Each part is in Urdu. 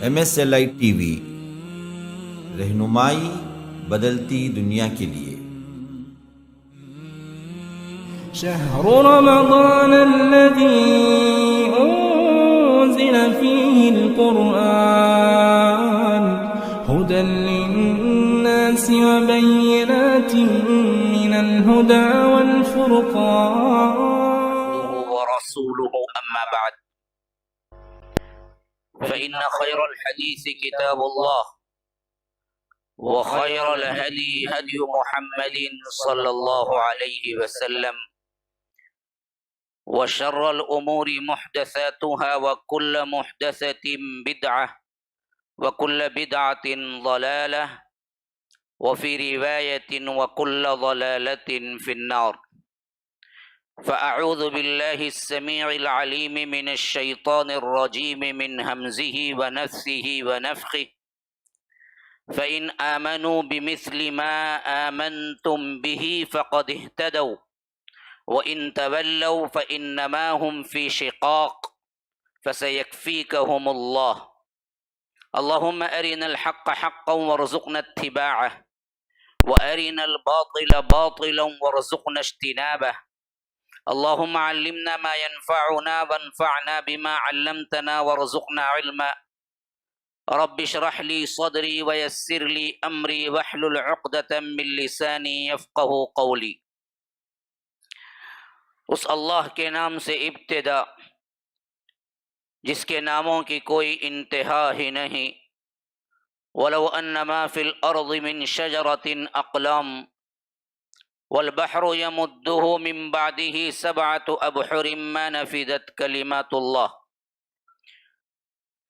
MSLI TV رہنمائی بدلتی دنیا کے لیے۔ شهر رمضان الذي أنزل فيه القرآن هدى للناس وبينات من الهدى والفرقان ورسوله أما بعد فإن خير الحديث كتاب الله وخير الهدي هدي محمد صلى الله عليه وسلم وشر الأمور محدثاتها وكل محدثة بدعة وكل بدعة ضلالة وفي رواية وكل ضلالة في النار فأعوذ بالله السميع العليم من الشيطان الرجيم من همزه ونفثه ونفخه فإن آمنوا بمثل ما آمنتم به فقد اهتدوا وإن تولوا فإنما هم في شقاق فسيكفيكهم الله اللهم أرنا الحق حقا وارزقنا اتباعه وأرنا الباطل باطلا وارزقنا اجتنابه اللهم علمنا ما ينفعنا وانفعنا بما علمتنا وارزقنا علما رب اشرح لي صدري ويسر لي أمري واحلل عقدة من لساني يفقه قولي۔ اس اللہ کے نام سے ابتدا جس کے ناموں کی کوئی انتہا ہی نہیں۔ ولو ان ما فی الارض من شجرۃ اقلام والبحر يمده من بعده سبعة أبحر ما نفدت كلمات اللہ۔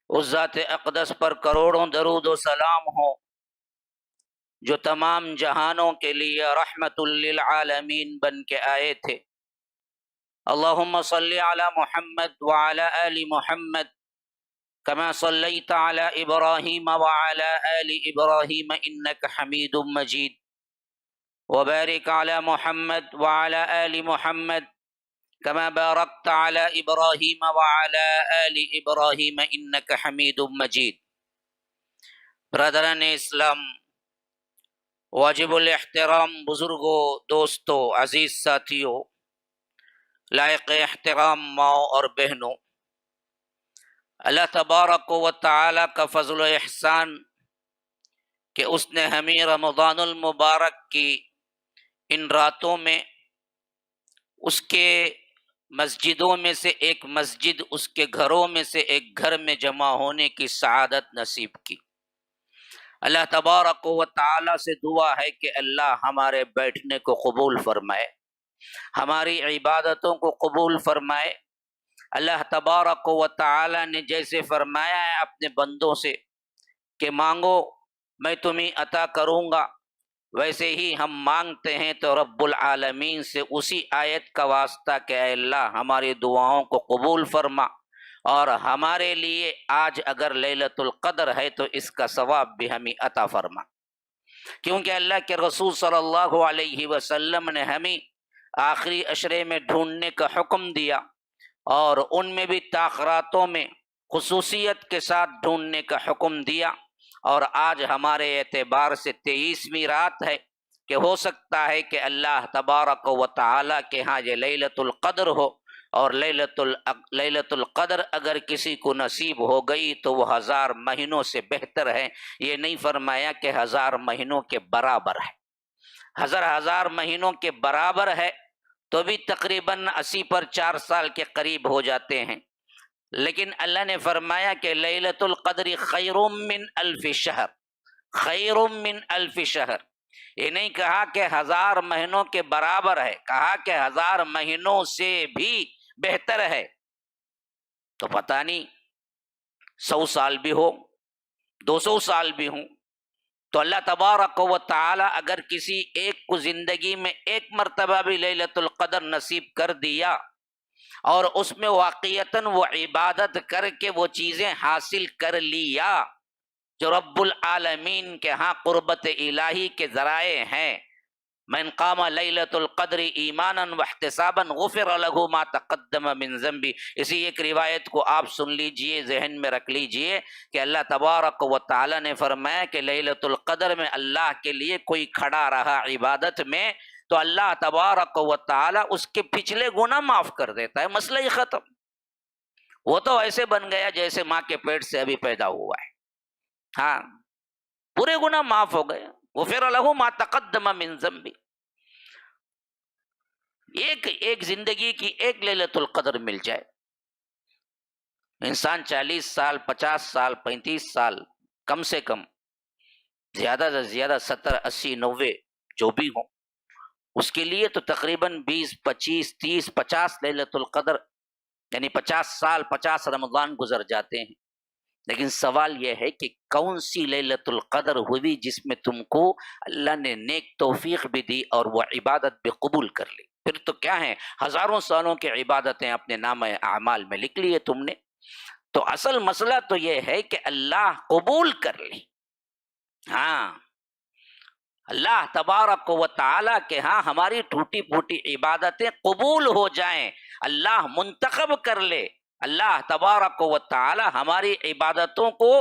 اس ذات اقدس پر کروڑوں درود و سلام ہو جو تمام جہانوں کے لیے رحمت للعالمین بن کے آئے تھے۔ اللہم صلی علی محمد وعلی آل محمد كما صلیت علی ابراہیم وعلی آل ابراہیم انک حمید مجید وبارک علی محمد وعلی آل محمد كما باركت على إبراهيم وعلى آل إبراهيم إنك حميد مجيد۔ برادران اسلام، واجب الاحترام بزرگوں، دوستوں، عزیز ساتھیوں، لائق احترام ماں اور بہنوں، اللہ تبارک و تعالی کا فضل و احسان کہ اس نے ہمیں رمضان المبارک کی ان راتوں میں اس کے مسجدوں میں سے ایک مسجد، اس کے گھروں میں سے ایک گھر میں جمع ہونے کی سعادت نصیب کی۔ اللہ تبارک و تعالی سے دعا ہے کہ اللہ ہمارے بیٹھنے کو قبول فرمائے، ہماری عبادتوں کو قبول فرمائے۔ اللہ تبارک و تعالی نے جیسے فرمایا ہے اپنے بندوں سے کہ مانگو میں تمہیں عطا کروں گا، ویسے ہی ہم مانگتے ہیں تو رب العالمین سے اسی آیت کا واسطہ کہ اے اللہ ہماری دعاؤں کو قبول فرما، اور ہمارے لیے آج اگر لیلۃ القدر ہے تو اس کا ثواب بھی ہمیں عطا فرما، کیونکہ اللہ کے رسول صلی اللہ علیہ وسلم نے ہمیں آخری عشرے میں ڈھونڈنے کا حکم دیا، اور ان میں بھی تاخراتوں میں خصوصیت کے ساتھ ڈھونڈنے کا حکم دیا۔ اور آج ہمارے اعتبار سے 23ویں رات ہے کہ ہو سکتا ہے کہ اللہ تبارک و تعالی کے ہاں یہ لیلۃ القدر ہو، اور لیلۃ القدر اگر کسی کو نصیب ہو گئی تو وہ 1000 مہینوں سے بہتر ہے۔ یہ نہیں فرمایا کہ 1000 مہینوں کے برابر ہے، ہزار مہینوں کے برابر ہے تو بھی تقریباً 80 پر 4 سال کے قریب ہو جاتے ہیں، لیکن اللہ نے فرمایا کہ لیلۃ القدر خیر من الف شہر، خیر من الف شہر۔ یہ نہیں کہا کہ 1000 مہینوں کے برابر ہے، کہا کہ 1000 مہینوں سے بھی بہتر ہے۔ تو پتہ نہیں 100 سال بھی ہو، 200 سال بھی ہوں، تو اللہ تبارک و تعالی اگر کسی ایک کو زندگی میں ایک مرتبہ بھی لیلۃ القدر نصیب کر دیا اور اس میں واقعتاً وہ عبادت کر کے وہ چیزیں حاصل کر لیا جو رب العالمین کے ہاں قربت الہی کے ذرائع ہیں، من قام لیلۃ القدر ایمانا واحتسابا غفر له ما تقدم من ذنبی. اسی ایک روایت کو آپ سن لیجئے، ذہن میں رکھ لیجئے کہ اللہ تبارک و تعالی نے فرمایا کہ لیلۃ القدر میں اللہ کے لیے کوئی کھڑا رہا عبادت میں تو اللہ تبارک و تعالی اس کے پچھلے گناہ معاف کر دیتا ہے، مسئلہ ہی ختم. وہ تو ایسے بن گیا جیسے ماں کے پیٹ سے ابھی پیدا ہوا ہے. ہاں، پورے گناہ معاف ہو گئے. غفر له ما تقدم من ذنبی. ایک زندگی کی ایک لیلۃ القدر مل جائے، انسان 40 سال 50 سال 35 سال کم سے کم، زیادہ سے زیادہ 70 80 90 جو بھی ہوں، اس کے لیے تو تقریباً 20 25 30 50 لیلۃ القدر یعنی 50 سال 50 رمضان گزر جاتے ہیں. لیکن سوال یہ ہے کہ کون سی لیلۃ القدر ہوئی جس میں تم کو اللہ نے نیک توفیق بھی دی اور وہ عبادت بھی قبول کر لی؟ پھر تو کیا ہے، ہزاروں سالوں کی عبادتیں اپنے نام اعمال میں لکھ لیے تم نے. تو اصل مسئلہ تو یہ ہے کہ اللہ قبول کر لے. ہاں، اللہ تبارک و تعالیٰ کے ہاں ہماری ٹوٹی پھوٹی عبادتیں قبول ہو جائیں، اللہ منتخب کر لے، اللہ تبارک و تعالی ہماری عبادتوں کو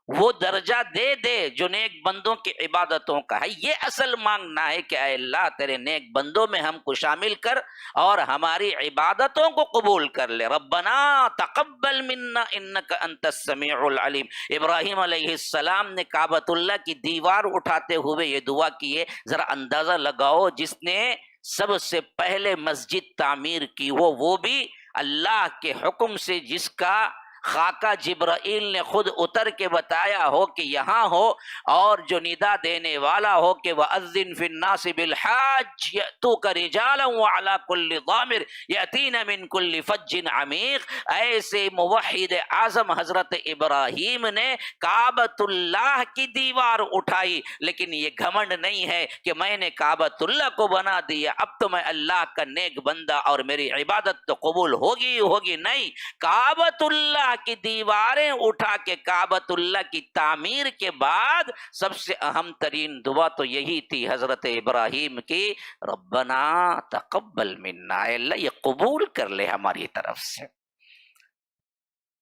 وہ درجہ دے دے جو نیک بندوں کی عبادتوں کا ہے. یہ اصل مانگنا ہے کہ اے اللہ تیرے نیک بندوں میں ہم کو شامل کر اور ہماری عبادتوں کو قبول کر لے. ربنا تقبل منا انک انت السمیع العلیم. ابراہیم علیہ السلام نے کعبۃ اللہ کی دیوار اٹھاتے ہوئے یہ دعا کی ہے. ذرا اندازہ لگاؤ، جس نے سب سے پہلے مسجد تعمیر کی وہ بھی اللہ کے حکم سے، جس کا خاکہ جبرائیل نے خود اتر کے بتایا ہو کہ یہاں ہو، اور جو ندا دینے والا ہو کہ وَأَذِّن فِي النَّاسِ بِالْحَاجِّ يَأْتُوكَ رِجَالًا وَعَلَى كُلِّ ضَامِرٍ يَأْتِينَ مِنْ كُلِّ فَجٍّ عَمِيقٍ. ایسے موحد اعظم حضرت ابراہیم نے کعبۃ اللہ کی دیوار اٹھائی، لیکن یہ گھمنڈ نہیں ہے کہ میں نے کعبۃ اللہ کو بنا دیا، اب تو میں اللہ کا نیک بندہ اور میری عبادت تو قبول ہوگی ہوگی. نہیں، کعبۃ اللہ کی دیواریں اٹھا کے کعبۃ اللہ کی تعمیر کے بعد سب سے اہم ترین دعا تو یہی تھی حضرت ابراہیم کی، ربنا تقبل منا. اے اللہ یہ قبول کر لے ہماری طرف سے.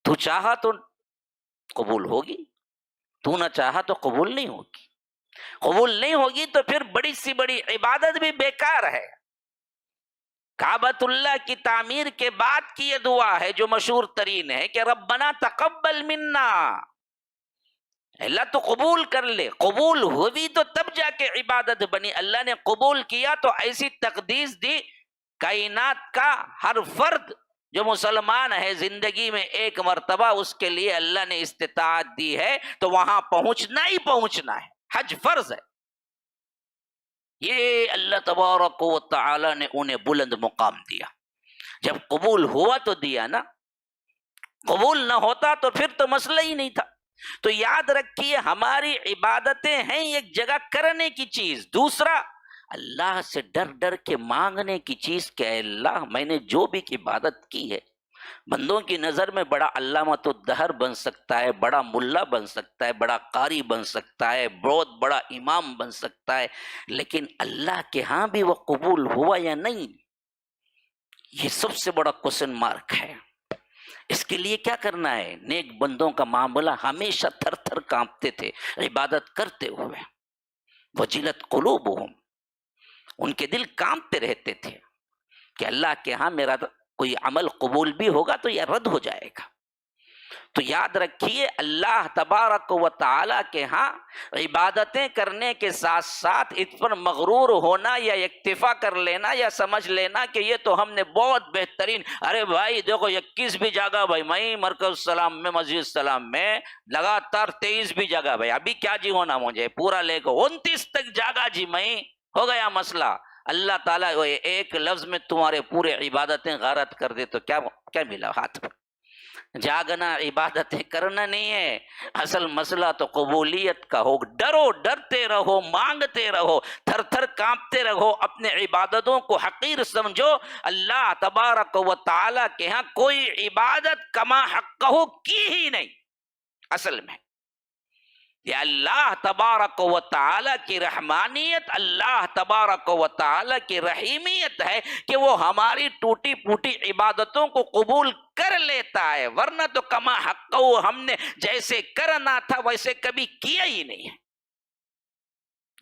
تو چاہا تو قبول ہوگی، تو نہ چاہا تو قبول نہیں ہوگی. قبول نہیں ہوگی تو پھر بڑی سی بڑی عبادت بھی بیکار ہے. کعبۃ اللہ کی تعمیر کے بعد کی یہ دعا ہے جو مشہور ترین ہے کہ ربنا تقبل منا. اللہ تو قبول کر لے. قبول ہوئی تو تب جا کے عبادت بنی. اللہ نے قبول کیا تو ایسی تقدیس دی، کائنات کا ہر فرد جو مسلمان ہے زندگی میں ایک مرتبہ اس کے لیے اللہ نے استطاعت دی ہے تو وہاں پہنچنا ہی پہنچنا ہے. حج فرض ہے. یہ اللہ تبارک و تعالی نے انہیں بلند مقام دیا. جب قبول ہوا تو دیا نا، قبول نہ ہوتا تو پھر تو مسئلہ ہی نہیں تھا. تو یاد رکھیے ہماری عبادتیں ہیں ایک جگہ کرنے کی چیز، دوسرا اللہ سے ڈر ڈر کے مانگنے کی چیز کہ اے اللہ میں نے جو بھی عبادت کی ہے، بندوں کی نظر میں بڑا علامۃ الدہر بن سکتا ہے، بڑا ملا بن سکتا ہے، بڑا قاری بن سکتا ہے، بہت بڑا امام بن سکتا ہے، لیکن اللہ کے ہاں بھی وہ قبول ہوا یا نہیں، یہ سب سے بڑا کوسچن مارک ہے. اس کے لیے کیا کرنا ہے؟ نیک بندوں کا معاملہ ہمیشہ تھر تھر کانپتے تھے عبادت کرتے ہوئے. وجلت قلوبہم، ان کے دل کانپتے رہتے تھے کہ اللہ کے ہاں میرا کوئی عمل قبول بھی ہوگا تو یہ رد ہو جائے گا. تو یاد رکھیے اللہ تبارک و تعالی کے ہاں عبادتیں کرنے کے ساتھ ساتھ اس پر مغرور ہونا یا اکتفا کر لینا یا سمجھ لینا کہ یہ تو ہم نے بہت بہترین، ارے بھائی دیکھو 21 بھی جگہ بھائی میں مرکز السلام میں مسجد السلام میں لگاتار 23 بھی جگہ بھائی، ابھی کیا جی ہونا مجھے پورا لے کے 29 تک جاگا جی میں، ہو گیا مسئلہ. اللہ تعالیٰ ایک لفظ میں تمہارے پورے عبادتیں غارت کر دے تو کیا ملا ہاتھ پر؟ جاگنا عبادتیں کرنا نہیں ہے، اصل مسئلہ تو قبولیت کا ہو. ڈرو، ڈرتے رہو، مانگتے رہو، تھر تھر کانپتے رہو، اپنے عبادتوں کو حقیر سمجھو. اللہ تبارک و تعالیٰ کے ہاں کوئی عبادت کما حقہ کی ہی نہیں اصل میں. یہ اللہ تبارک و تعالی کی رحمانیت، اللہ تبارک و تعالی کی رحیمیت ہے کہ وہ ہماری ٹوٹی پھوٹی عبادتوں کو قبول کر لیتا ہے، ورنہ تو کما حق ہم نے جیسے کرنا تھا ویسے کبھی کیا ہی نہیں ہے۔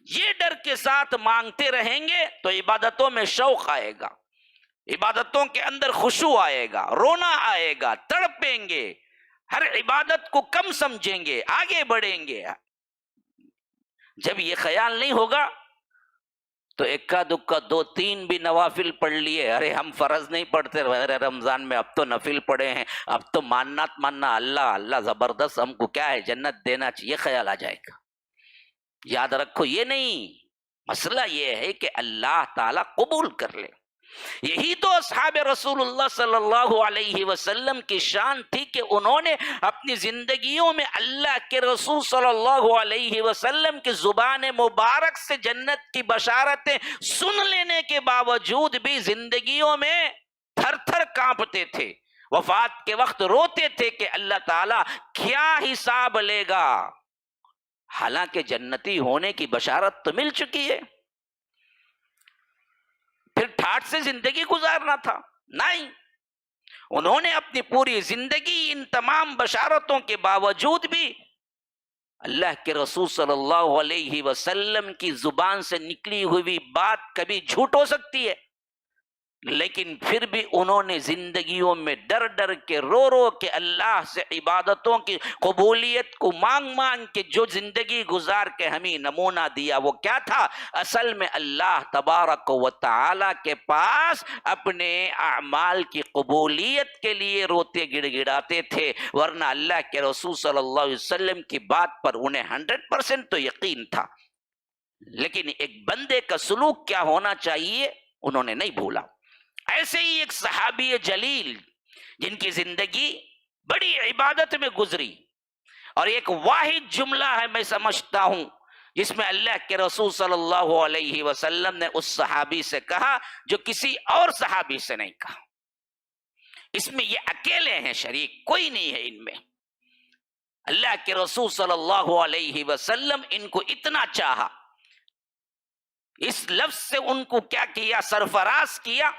یہ ڈر کے ساتھ مانگتے رہیں گے تو عبادتوں میں شوق آئے گا، عبادتوں کے اندر خشوع آئے گا، رونا آئے گا، تڑپیں گے، ہر عبادت کو کم سمجھیں گے، آگے بڑھیں گے۔ جب یہ خیال نہیں ہوگا تو اکا دکا 2-3 بھی نوافل پڑھ لیے، ارے ہم فرض نہیں پڑھتے رمضان میں، اب تو نفل پڑھے ہیں، اب تو ماننا اللہ زبردست ہم کو کیا ہے جنت دینا چاہیے، خیال آ جائے گا۔ یاد رکھو یہ نہیں، مسئلہ یہ ہے کہ اللہ تعالیٰ قبول کر لے۔ یہی تو اصحاب رسول اللہ صلی اللہ علیہ وسلم کی شان تھی کہ انہوں نے اپنی زندگیوں میں اللہ کے رسول صلی اللہ علیہ وسلم کی زبان مبارک سے جنت کی بشارتیں سن لینے کے باوجود بھی زندگیوں میں تھر تھر کانپتے تھے، وفات کے وقت روتے تھے کہ اللہ تعالیٰ کیا حساب لے گا، حالانکہ جنتی ہونے کی بشارت تو مل چکی ہے، پھر ٹھاٹ سے زندگی گزارنا تھا۔ نہیں، انہوں نے اپنی پوری زندگی ان تمام بشارتوں کے باوجود بھی اللہ کے رسول صلی اللہ علیہ وسلم کی زبان سے نکلی ہوئی بات کبھی جھوٹ ہو سکتی ہے، لیکن پھر بھی انہوں نے زندگیوں میں ڈر ڈر کے رو رو کے اللہ سے عبادتوں کی قبولیت کو مانگ کے جو زندگی گزار کے ہمیں نمونہ دیا، وہ کیا تھا؟ اصل میں اللہ تبارک و تعالی کے پاس اپنے اعمال کی قبولیت کے لیے روتے گڑ گڑاتے تھے، ورنہ اللہ کے رسول صلی اللہ علیہ وسلم کی بات پر انہیں 100% تو یقین تھا، لیکن ایک بندے کا سلوک کیا ہونا چاہیے انہوں نے نہیں بھولا۔ ایسے ہی ایک صحابی جلیل جن کی زندگی بڑی عبادت میں گزری، اور ایک واحد جملہ ہے میں سمجھتا ہوں جس میں اللہ کے رسول صلی اللہ علیہ وسلم نے اس صحابی سے کہا جو کسی اور صحابی سے نہیں کہا، اس میں یہ اکیلے ہیں، شریک کوئی نہیں ہے ان میں۔ اللہ کے رسول صلی اللہ علیہ وسلم ان کو اتنا چاہا، اس لفظ سے ان کو کیا کیا؟ سرفراز کیا۔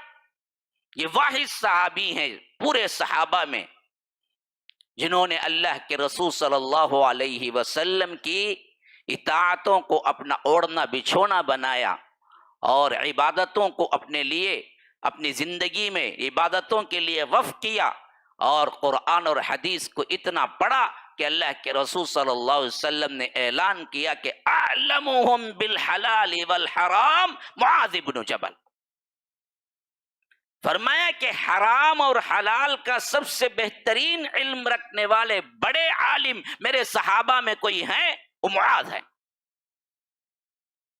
یہ واحد صحابی ہیں پورے صحابہ میں جنہوں نے اللہ کے رسول صلی اللہ علیہ وسلم کی اطاعتوں کو اپنا اوڑھنا بچھونا بنایا، اور عبادتوں کو اپنے لیے اپنی زندگی میں عبادتوں کے لیے وقف کیا، اور قرآن اور حدیث کو اتنا پڑھا کہ اللہ کے رسول صلی اللہ علیہ وسلم نے اعلان کیا کہ اعلمهم بالحلال والحرام معاذ بن جبل، فرمایا کہ حرام اور حلال کا سب سے بہترین علم رکھنے والے بڑے عالم میرے صحابہ میں کوئی ہیں، وہ معاذ ہیں۔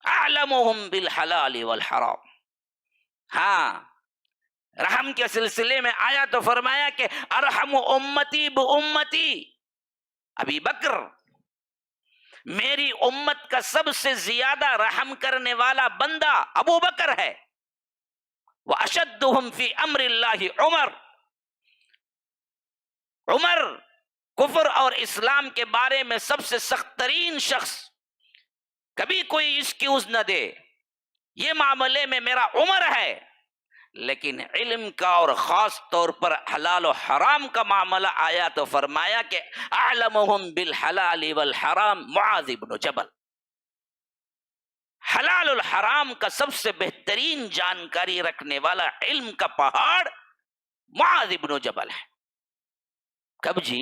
اعلمهم بالحلال والحرام۔ ہاں، رحم کے سلسلے میں آیا تو فرمایا کہ ارحم امتی بامتی ابی بکر، میری امت کا سب سے زیادہ رحم کرنے والا بندہ ابو بکر ہے۔ وَأَشَدُّهُمْ فِي أَمْرِ اللَّهِ عمر کفر اور اسلام کے بارے میں سب سے سخت ترین شخص، کبھی کوئی ایکسکیوز نہ دے، یہ معاملے میں میرا عمر ہے، لیکن علم کا اور خاص طور پر حلال و حرام کا معاملہ آیا تو فرمایا کہ اعلمهم بالحلال والحرام معاذ بن جبل، حلال الحرام کا سب سے بہترین جانکاری رکھنے والا علم کا پہاڑ معاذ بن جبل ہے۔ کب جی؟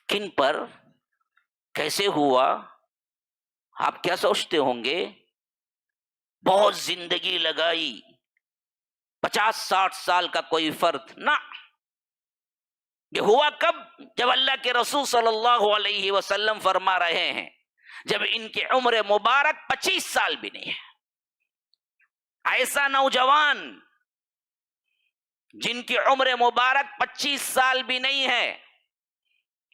کن پر؟ کیسے ہوا؟ آپ کیا سوچتے ہوں گے؟ بہت زندگی لگائی، 50-60 سال کا کوئی فرد نہ، یہ ہوا کب؟ جب اللہ کے رسول صلی اللہ علیہ وسلم فرما رہے ہیں جب ان کی عمر مبارک 25 سال بھی نہیں ہے۔ ایسا نوجوان جن کی عمر مبارک 25 سال بھی نہیں ہے،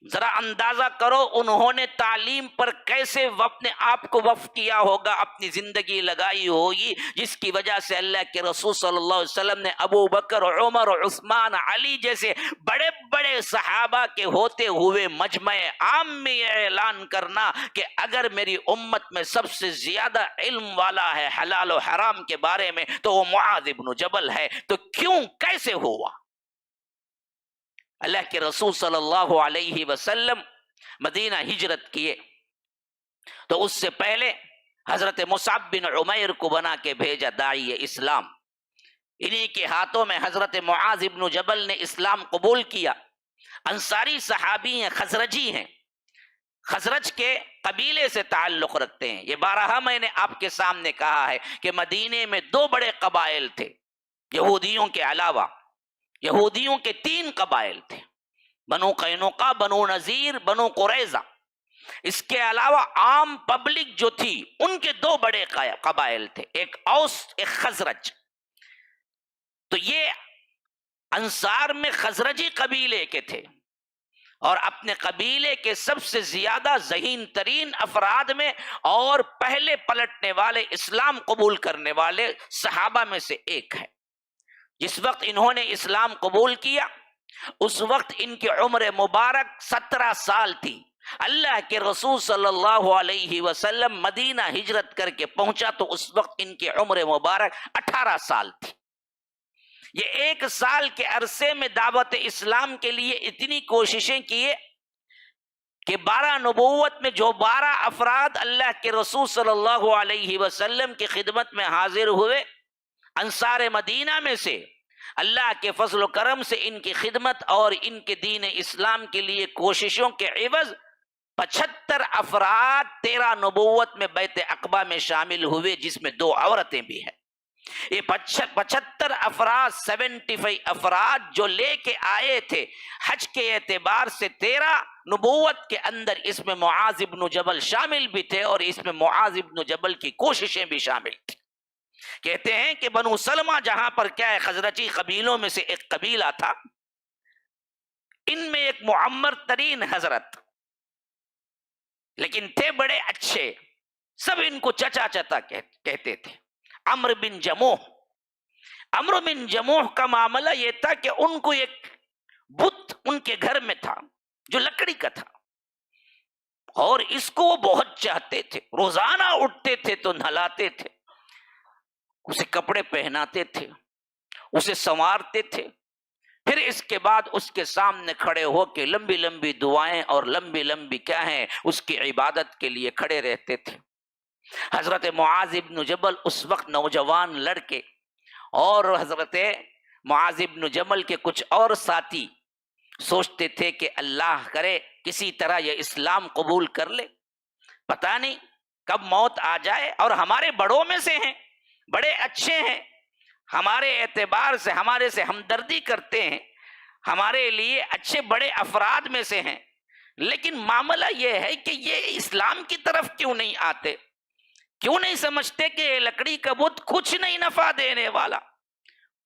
ذرا اندازہ کرو انہوں نے تعلیم پر کیسے اپنے آپ کو وقف کیا ہوگا، اپنی زندگی لگائی ہوگی، جس کی وجہ سے اللہ کے رسول صلی اللہ علیہ وسلم نے ابو بکر، عمر، عثمان، علی جیسے بڑے بڑے صحابہ کے ہوتے ہوئے مجمع عام میں یہ اعلان کرنا کہ اگر میری امت میں سب سے زیادہ علم والا ہے حلال و حرام کے بارے میں تو وہ معاذ بن جبل ہے، تو کیوں، کیسے ہوا؟ اللہ کے رسول صلی اللہ علیہ وسلم مدینہ ہجرت کیے تو اس سے پہلے حضرت مصعب بن عمیر کو بنا کے بھیجا داعی اسلام، انہی کے ہاتھوں میں حضرت معاذ بن جبل نے اسلام قبول کیا۔ انصاری صحابی ہیں، خزرجی ہیں، خزرج کے قبیلے سے تعلق رکھتے ہیں۔ یہ بارہا میں نے آپ کے سامنے کہا ہے کہ مدینے میں دو بڑے قبائل تھے یہودیوں کے علاوہ، یہودیوں کے 3 قبائل تھے، بنو قینقاع، بنو نذیر، بنو قریظہ۔ اس کے علاوہ عام پبلک جو تھی ان کے 2 بڑے قبائل تھے، ایک اوس، ایک خزرج۔ تو یہ انصار میں خزرجی قبیلے کے تھے، اور اپنے قبیلے کے سب سے زیادہ ذہین ترین افراد میں اور پہلے پلٹنے والے، اسلام قبول کرنے والے صحابہ میں سے ایک ہے۔ جس وقت انہوں نے اسلام قبول کیا اس وقت ان کی عمر مبارک 17 سال تھی۔ اللہ کے رسول صلی اللہ علیہ وسلم مدینہ ہجرت کر کے پہنچا تو اس وقت ان کی عمر مبارک 18 سال تھی۔ یہ 1 سال کے عرصے میں دعوت اسلام کے لیے اتنی کوششیں کیے کہ 12 نبوت میں جو 12 افراد اللہ کے رسول صلی اللہ علیہ وسلم کی خدمت میں حاضر ہوئے، انصار مدینہ میں سے، اللہ کے فضل و کرم سے ان کی خدمت اور ان کے دین اسلام کے لیے کوششوں کے عوض 75 افراد 13 نبوت میں بیعت عقبہ میں شامل ہوئے، جس میں 2 عورتیں بھی ہیں۔ یہ 75 افراد، 75 افراد جو لے کے آئے تھے حج کے اعتبار سے 13 نبوت کے اندر، اس میں معاذ بن جبل شامل بھی تھے، اور اس میں معاذ بن جبل کی کوششیں بھی شامل تھیں۔ کہتے ہیں کہ بنو سلمہ جہاں پر کیا ہے، خزرجی قبیلوں میں سے ایک قبیلہ تھا، ان میں ایک معمر ترین حضرت، لیکن تھے بڑے اچھے، سب ان کو چچا چتا کہتے تھے، عمرو بن جموح۔ عمرو بن جموح کا معاملہ یہ تھا کہ ان کو ایک بت ان کے گھر میں تھا جو لکڑی کا تھا، اور اس کو وہ بہت چاہتے تھے، روزانہ اٹھتے تھے تو نہلاتے تھے، اسے کپڑے پہناتے تھے، اسے سنوارتے تھے، پھر اس کے بعد اس کے سامنے کھڑے ہو کے لمبی لمبی دعائیں اور لمبی لمبی کیا ہیں اس کی عبادت کے لیے کھڑے رہتے تھے۔ حضرت معاذ بن جبل اس وقت نوجوان لڑکے، اور حضرت معاذ بن جبل کے کچھ اور ساتھی سوچتے تھے کہ اللہ کرے کسی طرح یہ اسلام قبول کر لے، پتہ نہیں کب موت آ جائے، اور ہمارے بڑوں میں سے ہیں، بڑے اچھے ہیں، ہمارے اعتبار سے ہمارے سے ہمدردی کرتے ہیں، ہمارے لیے اچھے بڑے افراد میں سے ہیں، لیکن معاملہ یہ ہے کہ یہ اسلام کی طرف کیوں نہیں آتے، کیوں نہیں سمجھتے کہ یہ لکڑی کا بت کچھ نہیں نفع دینے والا،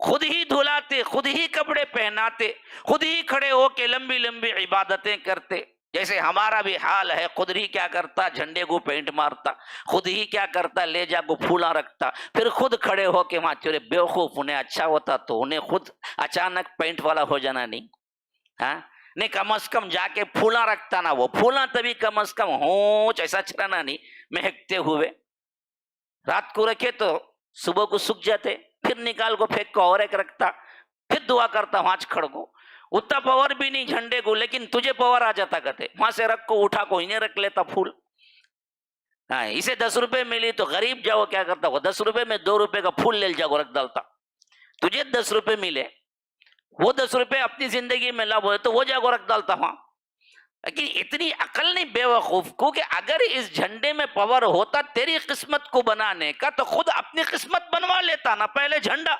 خود ہی دھلاتے، خود ہی کپڑے پہناتے، خود ہی کھڑے ہو کے لمبی لمبی عبادتیں کرتے، جیسے ہمارا بھی حال ہے، خود ہی کیا کرتا، جھنڈے کو پینٹ مارتا، خود ہی کیا کرتا، لیجا کو پھولا رکھتا، پھر خود کھڑے ہو کے وہاں چورے بیوقوف، انہیں اچھا ہوتا تو انہیں خود اچانک پینٹ والا ہو جانا نہیں، ہاں نہیں، کم از کم جا کے پھولا رکھتا نا، وہ پھولا تبھی کم از کم ہونچ ایسا چھڑانا نہیں، مہکتے ہوئے، رات کو رکھے تو صبح کو سوکھ جاتے، پھر نکال کو پھینک کو اور ایک رکھتا، پھر دعا کرتا وہاں کھڑ کو، اتنا پاور بھی نہیں جھنڈے کو، لیکن تجھے پاور آ جاتا کہتے، وہاں سے رکھ کو اٹھا کو انہیں رکھ لیتا پھول، ہاں اسے 10 روپے ملی تو غریب جاؤ کیا کرتا، وہ 10 روپے میں 2 روپے کا پھول لے جاؤ رکھ ڈالتا، تجھے 10 روپے ملے، وہ 10 روپے اپنی زندگی میں لابھ ہوئے تو وہ جاؤ رکھ ڈالتا وہاں۔ لیکن اتنی عقل نہیں بے وقوف کو کہ اگر اس جھنڈے میں پاور ہوتا تیری قسمت کو بنانے کا تو خود اپنی قسمت بنوا لیتا نا، پہلے جھنڈا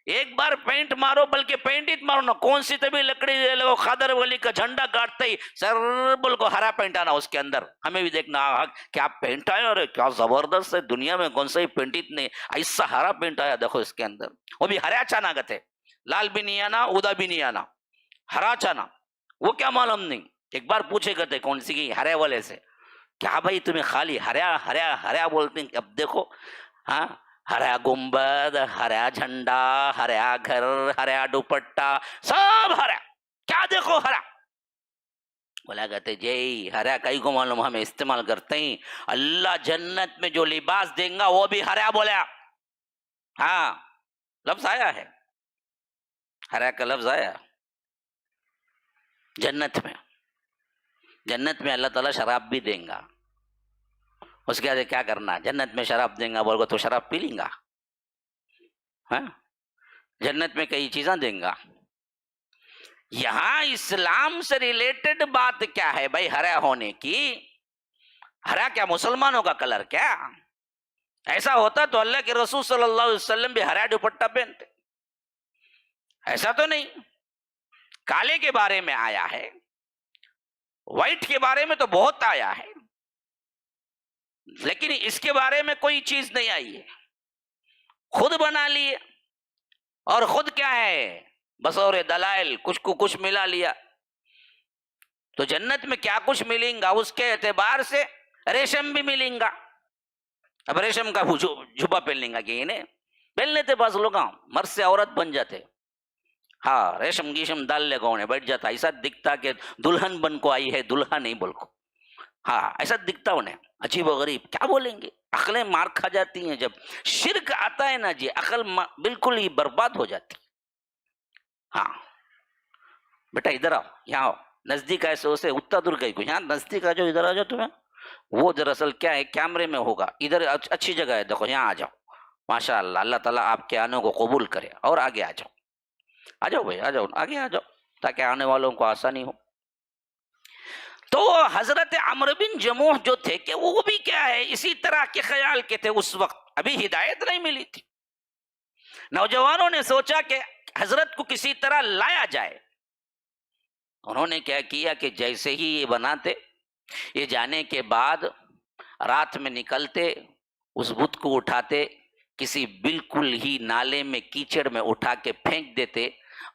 ایک بار پینٹ مارو، بلکہ پینٹ ہی مارو نا، کون سی تبھی لکڑی لے لو، خادر ولی کا جھنڈا گاڑتے ہی سر بول کو ہرا پینٹ آنا اس کے اندر، ہمیں بھی دیکھنا کیا پینٹ آیا، اور کیا زبردست ہے، دنیا میں کون سا ہی پینٹ نہیں، ایسا ہرا پینٹ آیا دیکھو اس کے اندر، وہ بھی ہرا چانا گتے، لال بھی نہیں آنا، ادا بھی نہیں آنا، ہرا چانا، وہ کیا معلوم نہیں، ایک بار پوچھے کرتے کون سی کی ہریا والے سے، کیا بھائی تمہیں خالی ہریا ہریا ہریا بولتے ہیں؟ اب دیکھو، ہاں، ہریا گنبد، ہریا جھنڈا، ہریا گھر، ہریا دوپٹہ، سب ہریا، کیا دیکھو ہریا. بولا کہتے جی ہریا کئی کو معلوم، ہمیں استعمال کرتے ہیں. اللہ جنت میں جو لباس دیں گا وہ بھی ہریا بولا. ہاں لفظ آیا ہے، ہریا کا لفظ آیا. جنت میں اللہ تعالیٰ شراب بھی دیں گا. اس کے بعد کیا کرنا؟ جنت میں شراب دیں گا بول گا تو شراب پی لیں گا. ہاں جنت میں کئی چیزاں دیں گا. یہاں اسلام سے ریلیٹڈ بات کیا ہے بھائی ہرا ہونے کی؟ ہرا کیا مسلمانوں کا کلر کیا؟ ایسا ہوتا تو اللہ کے رسول صلی اللہ علیہ وسلم بھی ہرا دوپٹہ پہنتے. ایسا تو نہیں. کالے کے بارے میں آیا ہے، وائٹ کے بارے میں تو بہت آیا ہے، لیکن اس کے بارے میں کوئی چیز نہیں آئی ہے. خود بنا لیے اور خود کیا ہے بصور دلائل کچھ کو کچھ ملا لیا. تو جنت میں کیا کچھ ملیں گا اس کے اعتبار سے ریشم بھی ملیں گا. اب ریشم کا جھبا پہن لیں گا کہ انہیں پہن لیتے بعض لوگ، مرد سے عورت بن جاتے. ہاں ریشم گیشم ڈال لے گا انہیں بیٹھ جاتا، ایسا دکھتا کہ دلہن بن کو آئی ہے، دلہا نہیں بول کو. ہاں ایسا دکھتا انہیں عجیب و غریب. کیا بولیں گے؟ عقلیں مار کھا جاتی ہیں. جب شرک آتا ہے نا جی عقل بالکل ہی برباد ہو جاتی. ہاں بیٹا ادھر آؤ، یہاں آؤ، نزدیک ایسے اسے اتنا دور گئی کو یہاں نزدیک آ جاؤ، ادھر آ جاؤ. تمہیں وہ دراصل کیا ہے کیمرے میں ہوگا، ادھر اچھی جگہ ہے دیکھو، یہاں آ جاؤ. ماشاء اللہ، اللہ تعالیٰ آپ کے آنے کو قبول کرے. اور آگے آ جاؤ، آ جاؤ بھائی، آ جاؤ آگے آ جاؤ تاکہ آنے والوں کو آسانی ہو. تو حضرت عمرو بن جموح جو تھے کہ وہ بھی کیا ہے اسی طرح کے خیال کے تھے. اس وقت ابھی ہدایت نہیں ملی تھی. نوجوانوں نے سوچا کہ حضرت کو کسی طرح لایا جائے. انہوں نے کیا کیا کہ جیسے ہی یہ بناتے، یہ جانے کے بعد رات میں نکلتے، اس بت کو اٹھاتے، کسی بالکل ہی نالے میں کیچڑ میں اٹھا کے پھینک دیتے،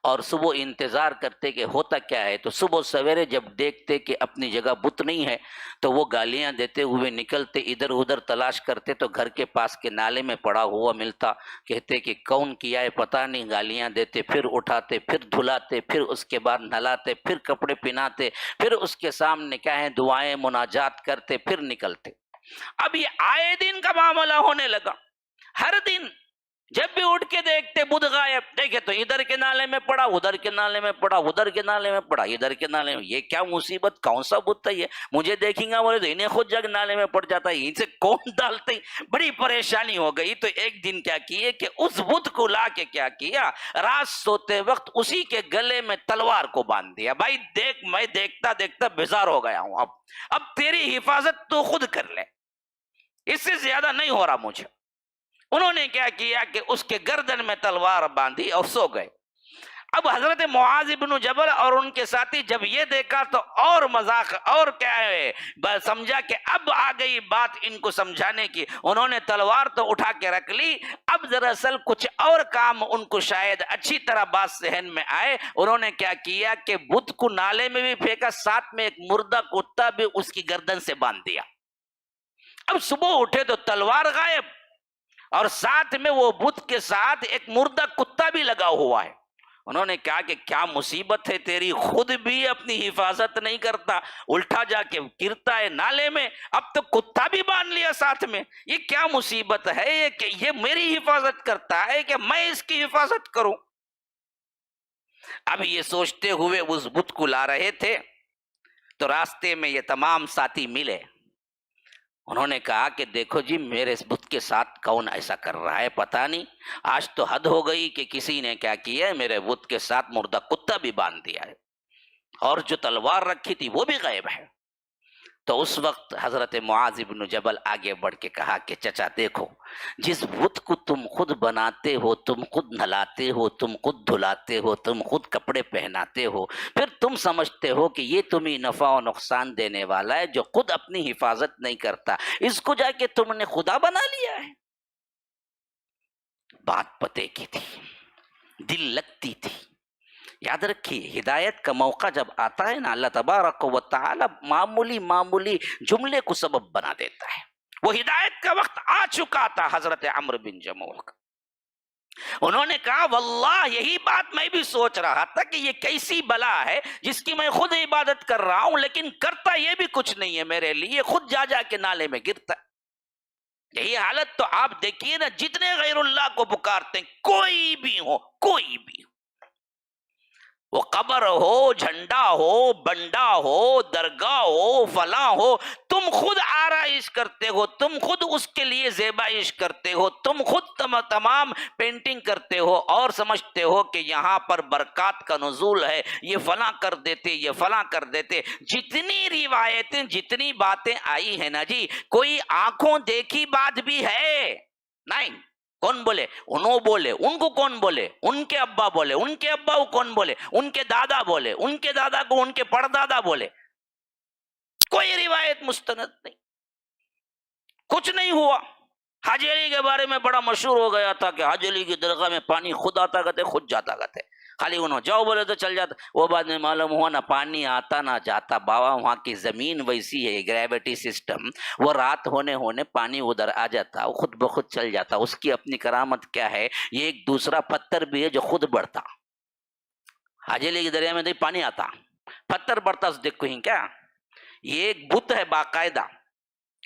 اور صبح انتظار کرتے کہ ہوتا کیا ہے. تو صبح سویرے جب دیکھتے کہ اپنی جگہ بت نہیں ہے تو وہ گالیاں دیتے ہوئے نکلتے، ادھر ادھر تلاش کرتے تو گھر کے پاس کے نالے میں پڑا ہوا ملتا. کہتے کہ کون کیا ہے پتہ نہیں، گالیاں دیتے، پھر اٹھاتے، پھر دھلاتے، پھر اس کے بعد نہلاتے، پھر کپڑے پہناتے، پھر اس کے سامنے کیا ہے دعائیں مناجات کرتے، پھر نکلتے. اب یہ آئے دن کا معاملہ ہونے لگا. ہر دن جب بھی اٹھ کے دیکھتے بدھ غائب، دیکھے تو ادھر کے نالے میں پڑا، ادھر کے نالے میں پڑا، ادھر کے نالے میں پڑا، ادھر کے نالے میں. یہ کیا مصیبت، کون سا بت ہے یہ؟ مجھے دیکھیں گا بولے تو انہیں خود جگ نالے میں پڑ جاتا ہے، ان سے کون ڈالتے؟ بڑی پریشانی ہو گئی. تو ایک دن کیا کیے کہ اس بت کو لا کے کیا کیا، رات سوتے وقت اسی کے گلے میں تلوار کو باندھ دیا. بھائی دیکھ، میں دیکھتا دیکھتا بیزار ہو گیا ہوں، اب تیری حفاظت تو خود کر لے، اس سے زیادہ نہیں ہو رہا مجھے. انہوں نے کیا کیا کہ اس کے گردن میں تلوار باندھی اور سو گئے. اب حضرت معاذ بن جبل اور ان کے ساتھی جب یہ دیکھا تو اور مذاق، اور کیا ہے سمجھا کہ اب آ گئی بات ان کو سمجھانے کی. انہوں نے تلوار تو اٹھا کے رکھ لی، اب دراصل کچھ اور کام ان کو شاید اچھی طرح بات ذہن میں آئے. انہوں نے کیا کیا کہ بت کو نالے میں بھی پھینکا، ساتھ میں ایک مردہ کتا بھی اس کی گردن سے باندھ دیا. اب صبح اٹھے تو تلوار غائب، اور ساتھ میں وہ بت کے ساتھ ایک مردہ کتا بھی لگا ہوا ہے. انہوں نے کہا کہ کیا مصیبت ہے تیری، خود بھی اپنی حفاظت نہیں کرتا، الٹا جا کے گرتا ہے نالے میں، اب تو کتا بھی باندھ لیا ساتھ میں. یہ کیا مصیبت ہے کہ یہ میری حفاظت کرتا ہے کہ میں اس کی حفاظت کروں؟ اب یہ سوچتے ہوئے اس بت کو لا رہے تھے تو راستے میں یہ تمام ساتھی ملے. انہوں نے کہا کہ دیکھو جی میرے اس بت کے ساتھ کون ایسا کر رہا ہے، پتہ نہیں، آج تو حد ہو گئی کہ کسی نے کیا کیا ہے میرے بت کے ساتھ مردہ کتا بھی باندھ دیا ہے، اور جو تلوار رکھی تھی وہ بھی غائب ہے. تو اس وقت حضرت معاذ بن جبل آگے بڑھ کے کہا کہ چچا دیکھو، جس بت کو تم خود بناتے ہو، تم خود نہلاتے ہو، تم خود دھلاتے ہو، تم خود کپڑے پہناتے ہو، پھر تم سمجھتے ہو کہ یہ تمہیں نفع و نقصان دینے والا ہے، جو خود اپنی حفاظت نہیں کرتا، اس کو جا کے تم نے خدا بنا لیا ہے. بات پتے کی تھی، دل لگتی تھی. یاد رکھیے ہدایت کا موقع جب آتا ہے نا، اللہ تبارک و تعالی معمولی معمولی جملے کو سبب بنا دیتا ہے۔ وہ ہدایت کا وقت آ چکا تھا حضرت عمرو بن جموح کا، انہوں نے کہا واللہ یہی بات میں بھی سوچ رہا تھا کہ یہ کیسی بلا ہے جس کی میں خود عبادت کر رہا ہوں لیکن کرتا یہ بھی کچھ نہیں ہے میرے لیے، خود جا جا کے نالے میں گرتا ہے۔ یہی حالت تو آپ دیکھیے نا، جتنے غیر اللہ کو پکارتے ہیں، کوئی بھی ہو، کوئی بھی ہو، وہ قبر ہو، جھنڈا ہو، بنڈا ہو، درگاہ ہو، فلاں ہو، تم خود آرائش کرتے ہو، تم خود اس کے لیے زیبائش کرتے ہو، تم خود تمام پینٹنگ کرتے ہو اور سمجھتے ہو کہ یہاں پر برکات کا نزول ہے، یہ فلاں کر دیتے، یہ فلاں کر دیتے۔ جتنی روایتیں، جتنی باتیں آئی ہیں نا جی، کوئی آنکھوں دیکھی بات بھی ہے نہیں۔ کون بولے؟ انہوں بولے، ان کو کون بولے؟ ان کے ابا بولے، ان کے ابا کو کون بولے؟ ان کے دادا بولے، ان کے دادا کو ان کے پردادا بولے، کوئی روایت مستند نہیں، کچھ نہیں ہوا۔ حاجی علی کے بارے میں بڑا مشہور ہو گیا تھا کہ حاجی علی کی درگاہ میں پانی خود آتا کرتے، خود جاتا کرتے، خالی انہوں جاؤ بولے تو چل جاتا۔ وہ بعد میں معلوم ہوا نہ پانی آتا نہ جاتا، بابا وہاں کی زمین ویسی ہے، گریویٹی سسٹم، وہ رات ہونے پانی ادھر آ جاتا، وہ خود بخود چل جاتا۔ اس کی اپنی کرامت کیا ہے، یہ ایک دوسرا پتھر بھی ہے جو خود بڑھتا۔ حاجی علی کی دریا میں نہیں پانی آتا، پتھر بڑھتا، دیکھو ہی کیا، یہ ایک بت ہے باقاعدہ،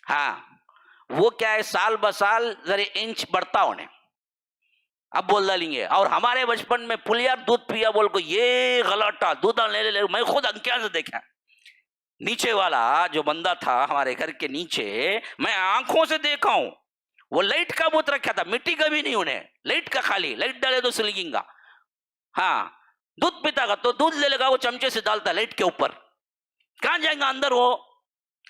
ہاں وہ کیا ہے، سال بسال ذرا انچ بڑھتا ہونے۔ اب بول ڈالیں گے، اور ہمارے بچپن میں پلیا دودھ پیا بول کو، یہ غلطا دودھ لے، میں خود انکیاں سے دیکھا، نیچے والا جو بندہ تھا ہمارے گھر کے نیچے، میں آنکھوں سے دیکھا ہوں، وہ لائٹ کا بوت رکھا تھا، مٹی کا بھی نہیں، انہیں لائٹ کا، خالی لائٹ ڈالے تو سلگیں گا، ہاں دودھ پیتا گا تو دودھ لے لگا، وہ چمچے سے ڈالتا لائٹ کے اوپر، کہاں جائیں گا اندر وہ؟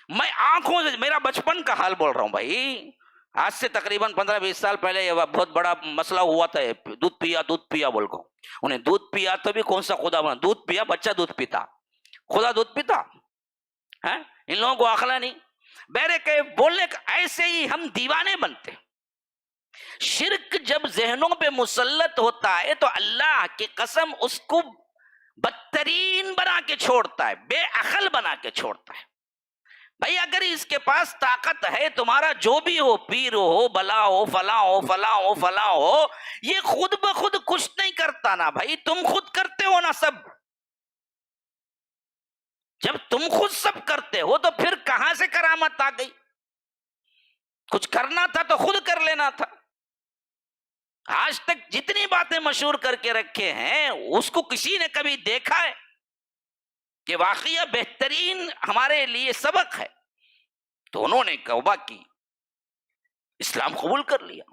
میں آنکھوں سے، میرا بچپن کا حال بول رہا ہوں بھائی، آج سے تقریباً 15-20 سال پہلے یہ بہت بڑا مسئلہ ہوا تھا، دودھ پیا بول کو، انہیں دودھ پیا تو بھی کون سا خدا بنا، دودھ پیا، بچہ دودھ پیتا، خدا دودھ پیتا ہے؟ ان لوگوں کو عقل نہیں۔ بہرے کہ بولنے کا ایسے ہی ہم دیوانے بنتے۔ شرک جب ذہنوں پہ مسلط ہوتا ہے تو اللہ کی قسم اس کو بدترین بنا کے چھوڑتا ہے، بے عقل بنا کے چھوڑتا ہے۔ بھائی اگر اس کے پاس طاقت ہے، تمہارا جو بھی ہو، پیر ہو، بلا ہو، فلاں ہو، فلاں ہو، فلاں ہو، یہ خود بخود کچھ نہیں کرتا نا بھائی، تم خود کرتے ہو نا سب۔ جب تم خود سب کرتے ہو تو پھر کہاں سے کرامت آ گئی؟ کچھ کرنا تھا تو خود کر لینا تھا۔ آج تک جتنی باتیں مشہور کر کے رکھے ہیں، اس کو کسی نے کبھی دیکھا ہے کہ واقعہ بہترین ہمارے لیے سبق ہے؟ تو انہوں نے توبہ کی، اسلام قبول کر لیا۔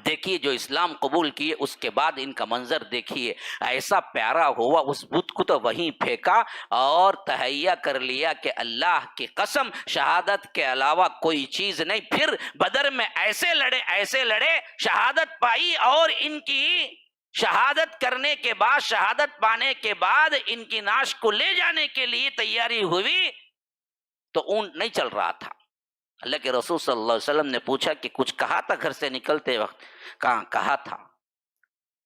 دیکھیے جو اسلام قبول کیے اس کے بعد ان کا منظر دیکھیے، ایسا پیارا ہوا، اس بت کو تو وہیں پھینکا اور تہیا کر لیا کہ اللہ کی قسم شہادت کے علاوہ کوئی چیز نہیں۔ پھر بدر میں ایسے لڑے، شہادت پائی، اور ان کی شہادت کرنے کے بعد، شہادت پانے کے بعد ان کی ناش کو لے جانے کے لیے تیاری ہوئی تو اونٹ نہیں چل رہا تھا۔ اللہ کے رسول صلی اللہ علیہ وسلم نے پوچھا کہ کچھ کہا تھا گھر سے نکلتے وقت؟ کہا تھا۔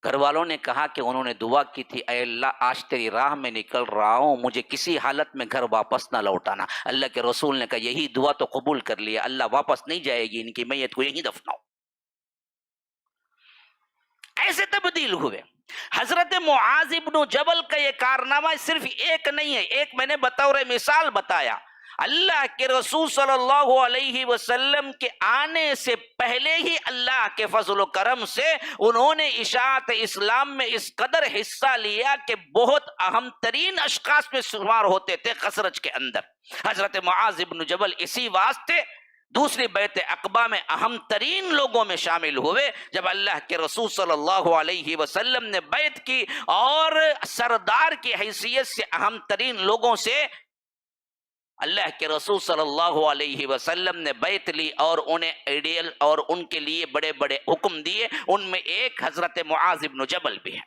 گھر والوں نے کہا کہ انہوں نے دعا کی تھی، اے اللہ آج تیری راہ میں نکل رہا ہوں، مجھے کسی حالت میں گھر واپس نہ لوٹانا۔ اللہ کے رسول نے کہا یہی دعا تو قبول کر لیا، اللہ واپس نہیں جائے گی، ان کی میت کو یہیں دفناؤ۔ ایسے تبدیل ہوئے۔ حضرت معاذ ابن جبل کا یہ کارنامہ صرف ایک نہیں ہے، ایک میں نے بطور مثال بتایا۔ اللہ کے رسول صلی اللہ علیہ وسلم کے آنے سے پہلے ہی اللہ کے فضل و کرم سے انہوں نے اشاعت اسلام میں اس قدر حصہ لیا کہ بہت اہم ترین اشخاص میں شمار ہوتے تھے خزرج کے اندر۔ حضرت معاذ ابن جبل اسی واسطے دوسری بیعت عقبہ میں اہم ترین لوگوں میں شامل ہوئے، جب اللہ کے رسول صلی اللہ علیہ وسلم نے بیعت کی اور سردار کی حیثیت سے اہم ترین لوگوں سے اللہ کے رسول صلی اللہ علیہ وسلم نے بیعت لی اور انہیں ایڈیل اور ان کے لیے بڑے بڑے حکم دیے، ان میں ایک حضرت معاذ ابن جبل بھی ہے۔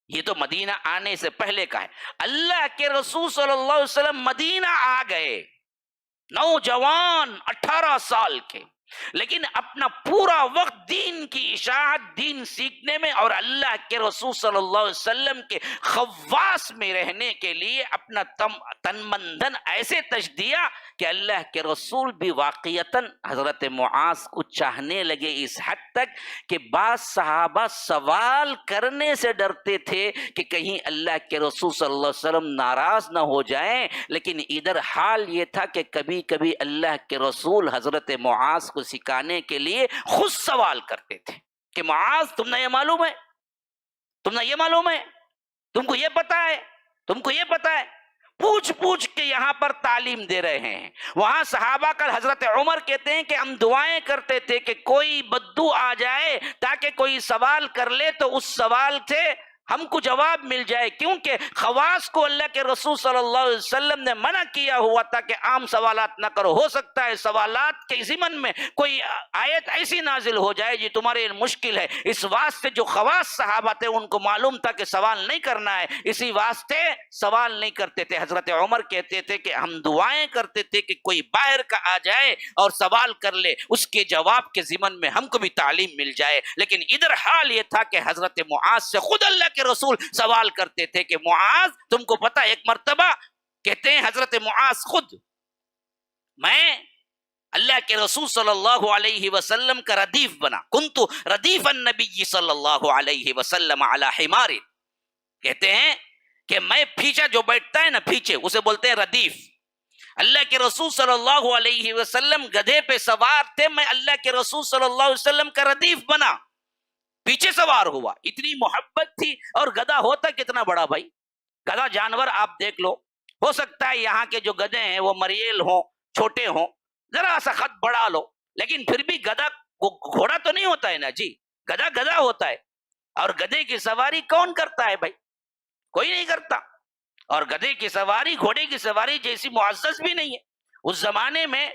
یہ تو مدینہ آنے سے پہلے کا ہے۔ اللہ کے رسول صلی اللہ علیہ وسلم مدینہ آ گئے، نوجوان 18 سال کے، لیکن اپنا پورا وقت دین کی اشاعت، دین سیکھنے میں اور اللہ کے رسول صلی اللہ علیہ وسلم کے خواص میں رہنے کے لیے اپنا تن من دھن ایسے تج دیا کہ اللہ کے رسول بھی واقعتاً حضرت معاذ کو چاہنے لگے، اس حد تک کہ بعض صحابہ سوال کرنے سے ڈرتے تھے کہ کہیں اللہ کے رسول صلی اللہ علیہ وسلم ناراض نہ ہو جائیں. لیکن ادھر حال یہ تھا کہ کبھی کبھی اللہ کے رسول حضرت معاذ کو سکھانے کے لیے خود سوال کرتے تھے کہ معاذ تمہیں یہ معلوم ہے، تمہیں یہ معلوم ہے، تم کو یہ پتا ہے، تم کو یہ پتا ہے، پوچھ پوچھ کے یہاں پر تعلیم دے رہے ہیں. وہاں صحابہ کا حضرت عمر کہتے ہیں کہ ہم دعائیں کرتے تھے کہ کوئی بدو آ جائے تاکہ کوئی سوال کر لے تو اس سوال سے ہم کو جواب مل جائے، کیونکہ خواص کو اللہ کے رسول صلی اللہ علیہ وسلم نے منع کیا ہوا تھا کہ عام سوالات نہ کرو. ہو سکتا ہے سوالات کے ضمن میں کوئی آیت ایسی نازل ہو جائے جو تمہارے مشکل ہے، اس واسطے جو خواص صحابہ تھے ان کو معلوم تھا کہ سوال نہیں کرنا ہے، اسی واسطے سوال نہیں کرتے تھے. حضرت عمر کہتے تھے کہ ہم دعائیں کرتے تھے کہ کوئی باہر کا آ جائے اور سوال کر لے، اس کے جواب کے ضمن میں ہم کو بھی تعلیم مل جائے. لیکن ادھر حال یہ تھا کہ حضرت معاذ سے خود اللہ کے رسول سوال کرتے تھے کہ معاذ تم کو پتا، ایک مرتبہ کہتے ہیں حضرت معاذ خود، میں اللہ کے رسول صلی اللہ علیہ وسلم کا ردیف بنا، کنت ردیف النبی صلی اللہ علیہ وسلم علی حمار. کہتے ہیں کہ میں پیچھے جو بیٹھتا ہے نا، پیچھے اسے بولتے ہیں ردیف. اللہ کے رسول صلی اللہ علیہ وسلم گدھے پہ سوار تھے، میں اللہ کے رسول صلی اللہ علیہ وسلم کا ردیف بنا، پیچھے سوار ہوا. اتنی محبت تھی. اور گدھا ہوتا کتنا بڑا بھائی، گدھا جانور آپ دیکھ لو، ہو سکتا ہے یہاں کے جو گدھے ہیں وہ مریل ہوں، چھوٹے ہوں، ذرا سا خط بڑھا لو، لیکن پھر بھی گدھا گھوڑا تو نہیں ہوتا ہے نا جی، گدھا گدھا ہوتا ہے. اور گدھے کی سواری کون کرتا ہے بھائی؟ کوئی نہیں کرتا. اور گدھے کی سواری گھوڑے کی سواری جیسی معزز بھی نہیں ہے. اس زمانے میں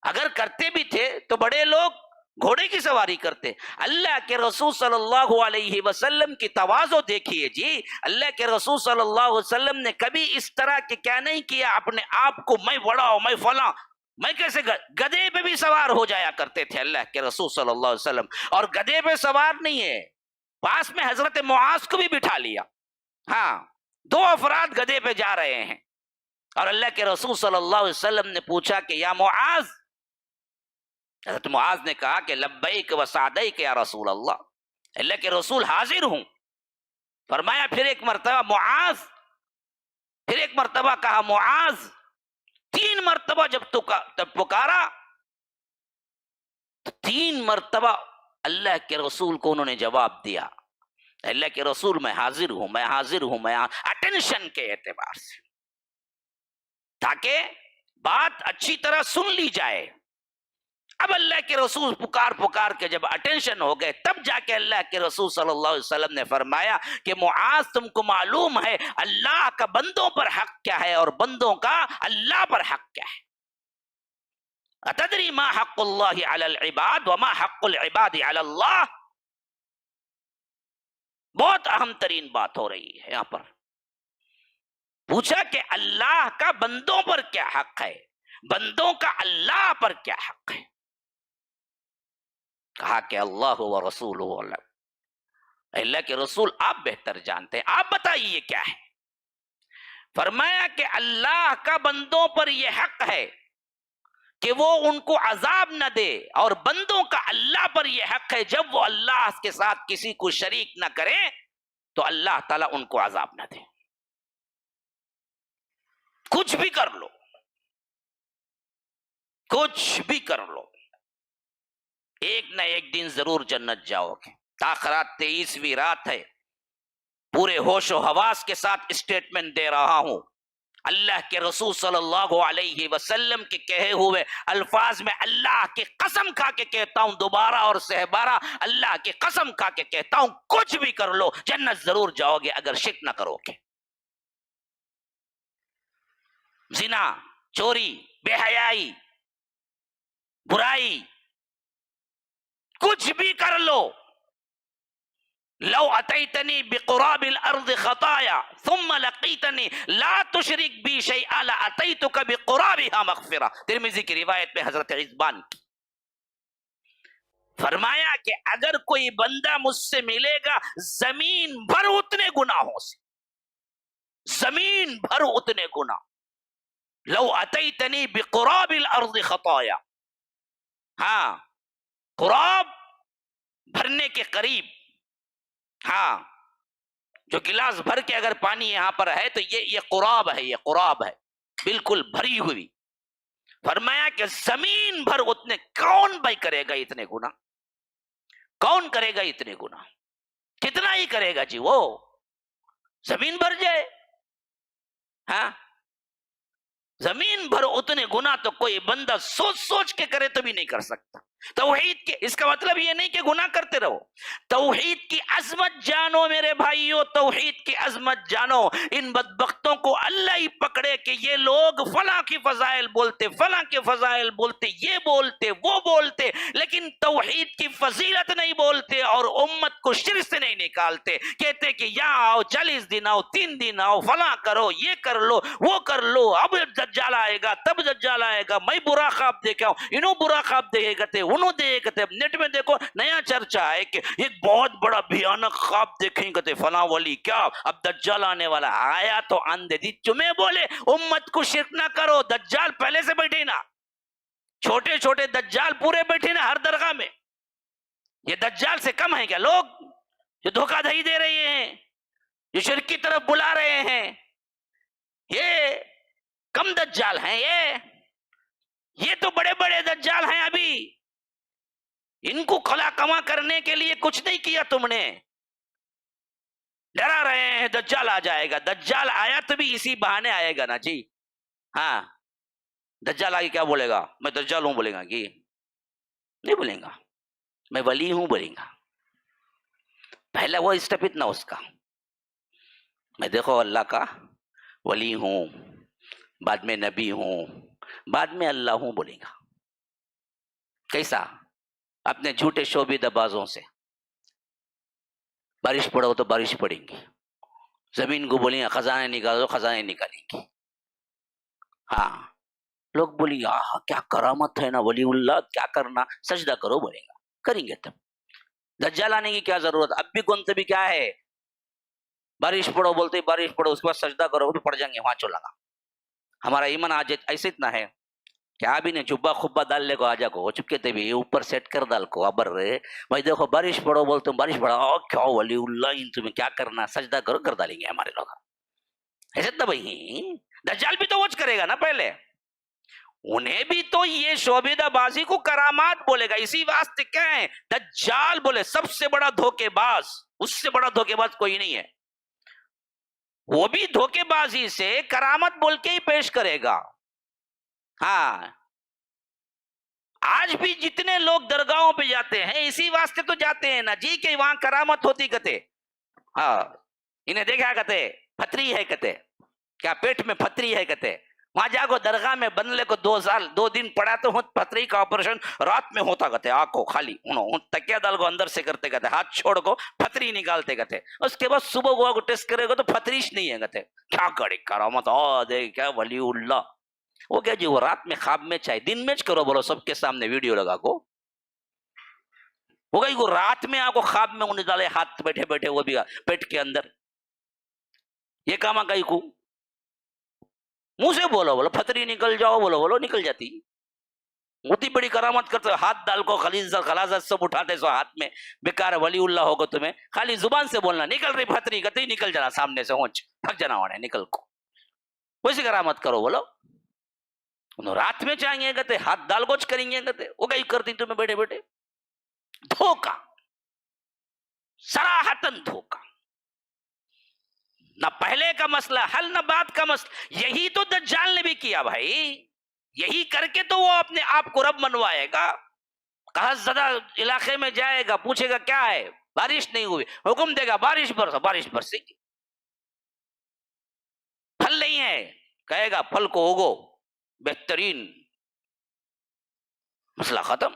اگر کرتے بھی تھے تو بڑے لوگ گھوڑے کی سواری کرتے. اللہ کے رسول صلی اللہ علیہ وسلم کی تواضع دیکھیے جی. اللہ کے رسول صلی اللہ علیہ وسلم نے کبھی اس طرح کے کیا نہیں کیا اپنے آپ کو میں بڑا ہوں، میں فلاں، میں کیسے. گدھے پہ بھی سوار ہو جایا کرتے تھے اللہ کے رسول صلی اللہ علیہ وسلم. اور گدھے پہ سوار نہیں ہے، پاس میں حضرت معاذ کو بھی بٹھا لیا. ہاں، 2 افراد گدھے پہ جا رہے ہیں اور اللہ کے رسول صلی اللہ علیہ وسلم نے پوچھا کہ یا معاذ. حضرت معاذ نے کہا کہ لبیک و سعدیک یا رسول اللہ، اللہ کے رسول حاضر ہوں. فرمایا پھر ایک مرتبہ معاذ، پھر ایک مرتبہ کہا معاذ. 3 مرتبہ جب پکارا تو 3 مرتبہ اللہ کے رسول کو انہوں نے جواب دیا، اللہ کے رسول میں حاضر ہوں، میں حاضر ہوں، میں اٹینشن کے اعتبار سے، تاکہ بات اچھی طرح سن لی جائے. اب اللہ کے رسول پکار کے جب اٹینشن ہو گئے، تب جا کے اللہ کے رسول صلی اللہ علیہ وسلم نے فرمایا کہ معاذ تم کو معلوم ہے اللہ کا بندوں پر حق کیا ہے اور بندوں کا اللہ پر حق کیا ہے. اتدری ما حق اللہ علی العباد وما حق العباد علی اللہ. بہت اہم ترین بات ہو رہی ہے یہاں پر. پوچھا کہ اللہ کا بندوں پر کیا حق ہے، بندوں کا اللہ پر کیا حق ہے. کہا کہ اللہ و رسول اللہ کے رسول آپ بہتر جانتے ہیں، آپ بتائیے کیا ہے. فرمایا کہ اللہ کا بندوں پر یہ حق ہے کہ وہ ان کو عذاب نہ دے، اور بندوں کا اللہ پر یہ حق ہے جب وہ اللہ کے ساتھ کسی کو شریک نہ کرے تو اللہ تعالیٰ ان کو عذاب نہ دے. کچھ بھی کر لو، کچھ بھی کر لو، ایک نہ ایک دن ضرور جنت جاؤ گے. آخرات 23ویں رات ہے. پورے ہوش و حواس کے ساتھ اسٹیٹمنٹ دے رہا ہوں. اللہ کے رسول صلی اللہ علیہ وسلم کے کہے ہوئے الفاظ میں اللہ کی قسم کھا کے کہتا ہوں، دوبارہ اور سہبارہ اللہ کی قسم کھا کے کہتا ہوں، کچھ بھی کر لو جنت ضرور جاؤ گے اگر شرک نہ کرو گے. زنا، چوری، بے حیائی، برائی، کچھ بھی کر لو. لو اتیتنی بقراب الارض خطایا ثم لقیتنی لا تشرک بی شیئا لاتیتک بقرابها مغفرہ. ترمذی کی روایت میں حضرت عزبان کی. فرمایا کہ اگر کوئی بندہ مجھ سے ملے گا زمین بھر اتنے گناہوں سے، زمین بھر اتنے گناہ، لو اتیتنی بقراب الارض خطایا، ہاں قراب بھرنے کے قریب، ہاں جو گلاس بھر کے اگر پانی یہاں پر ہے تو یہ قراب ہے، یہ قراب ہے بالکل بھری ہوئی۔ فرمایا کہ زمین بھر اتنے، کون بھائی کرے گا اتنے گناہ؟ کون کرے گا اتنے گناہ؟ کتنا ہی کرے گا جی وہ، زمین بھر جائے، ہاں زمین بھر اتنے گناہ تو کوئی بندہ سوچ سوچ کے کرے تو بھی نہیں کر سکتا۔ توحید کے اس کا مطلب یہ نہیں کہ گناہ کرتے رہو، توحید کی عظمت جانو میرے بھائیو، توحید کی عظمت جانو۔ ان بدبختوں کو اللہ ہی پکڑے کہ یہ لوگ فلاں کی فضائل بولتے، فلاں کے فضائل بولتے، یہ بولتے وہ بولتے، لیکن توحید کی فضیلت نہیں بولتے اور امت کو شرک سے نہیں نکالتے۔ کہتے کہ یہاں آؤ 40 دن آؤ، 3 دن آؤ، فلاں کرو، یہ کر لو وہ کر لو، اب دجال آئے گا تب دجال آئے گا، میں برا خواب دیکھا ہوں، انہوں برا خواب دیکھے گا، انہوں دیکھے گا۔ نیٹ میں دیکھو نیا چرچا ہے کہ ایک بہت بڑا بھیانک خواب دیکھیں گے فلاں ولی، کیا اب دجال آنے والا آیا تو اندھے دی چمے بولے امت کو شرک نہ کرو، دجال پہلے سے بیٹھے نا، چھوٹے چھوٹے دجال پورے بیٹھے نا ہر درگاہ میں، یہ دجال سے کم ہیں کیا لوگ جو دھوکہ دہی دے رہے ہیں، جو شرک کی طرف بلا رہے ہیں؟ یہ کم دجال ہیں، یہ تو بڑے بڑے دجال ہیں۔ ابھی ان کو کھلا کما کرنے کے لیے کچھ نہیں کیا تم نے، ڈرا رہے ہیں دجال آ جائے گا، دجال آیا تو بھی اسی بہانے آئے گا نا جی، ہاں دجال آگے کیا بولے گا؟ میں دجال ہوں بولے گا کہ نہیں بولے گا، میں ولی ہوں بولے گا۔ پہلا وہ اسٹیپ اتنا اس کا، میں دیکھو اللہ کا ولی ہوں، بعد میں نبی ہوں، بعد میں اللہ ہوں بولے گا۔ کیسا؟ اپنے جھوٹے شعبے بازوں سے، بارش پڑو تو بارش پڑیں گی، زمین کو بولیں گے خزانے نکالو، خزانے نکالیں گی، ہاں لوگ بولیں گے آہا کیا کرامت ہے نا ولی اللہ، کیا کرنا، سجدہ کرو بولے گا، کریں گے۔ تب دجال آنے کی کیا ضرورت؟ اب بھی گنت بھی کیا ہے، بارش پڑو بولتے بارش پڑو، اس کے بعد سجدہ کرو تو پڑ جائیں گے وہاں چلا گا۔ ہمارا ایمان آج ایسے اتنا ہے کہ آپ نے جبا خبا ڈال لے کو آجا کو وہ چپکے تھے بھی اوپر سیٹ کر ڈال کو ابر رہے بھائی دیکھو بارش پڑو بولتے بارش پڑا، کیا ولی اللہ ان تمہیں کیا کرنا، سجدہ کرو، کر ڈالیں گے ہمارے لوگ ایسے تو بھائی۔ دجال بھی تو وچ کرے گا نا، پہلے انہیں بھی تو یہ شعبیدہ بازی کو کرامات بولے گا، اسی واسطے کیا ہے دجال بولے سب سے بڑا دھوکے باز، اس سے بڑا دھوکے باز کوئی نہیں ہے، وہ بھی دھوکے بازی سے کرامت بول کے ہی پیش کرے گا۔ ہاں آج بھی جتنے لوگ درگاہوں پہ جاتے ہیں اسی واسطے تو جاتے ہیں نا جی کہ وہاں کرامت ہوتی کہتے، ہاں انہیں دیکھا کہتے پتھری ہے کہتے، کیا پیٹ میں پتھری ہے کہتے، وہاں جا کو درگاہ میں بنلے کو 2 دن پڑا تو پتھری کا آپریشن رات میں ہوتا کہتے، آنکھوں خالی تکیا دال کو اندر سے کرتے کہتے، ہاتھ چھوڑ کو پتھری نکالتے کہتے، اس کے بعد صبح کو ٹیسٹ کرے گا تو پتھریش نہیں ہے کہتے، کیا کرے کرامت، دیکھ کیا ولی اللہ، وہ کیا جی وہ رات میں خواب میں چاہے دن میں کرو بولو سب کے سامنے ویڈیو لگا کو، وہ کہیں وہ رات میں آپ کو خواب میں انہیں ڈالے ہاتھ بیٹھے بیٹھے وہ بھی پیٹ کے اندر، یہ کام کہیں کو منہ سے بولو پتھری نکل جاؤ بولو نکل جاتی، اتنی بڑی کرامت کرتے ہاتھ ڈال کو خلاصت سب اٹھاتے سو ہاتھ میں، بیکار ولی اللہ ہوگا تمہیں، خالی زبان سے بولنا نکل رہی پتھری کہتے ہی نکل جانا سامنے سے، ہونچ تھک جانا واڑے نکل کو، ویسی کرامت کرو بولو، رات میں چاہیں گے کہتے ہاتھ ڈال گوچ کریں گے کہتے، وہ کہیں کرتی تمہیں بیٹھے بیٹھے، دھوکا، صراحتاً دھوکا، نہ پہلے کا مسئلہ حل نہ بعد کا مسئلہ، یہی تو دجال نے بھی کیا بھائی، یہی کر کے تو وہ اپنے آپ کو رب منوائے گا، قحط زدہ علاقے میں جائے گا پوچھے گا کیا ہے، بارش نہیں ہوئی، حکم دے گا بارش برسو، بارش برسے گی، پھل نہیں ہے کہے گا پھل کو اگو، بہترین، مسئلہ ختم۔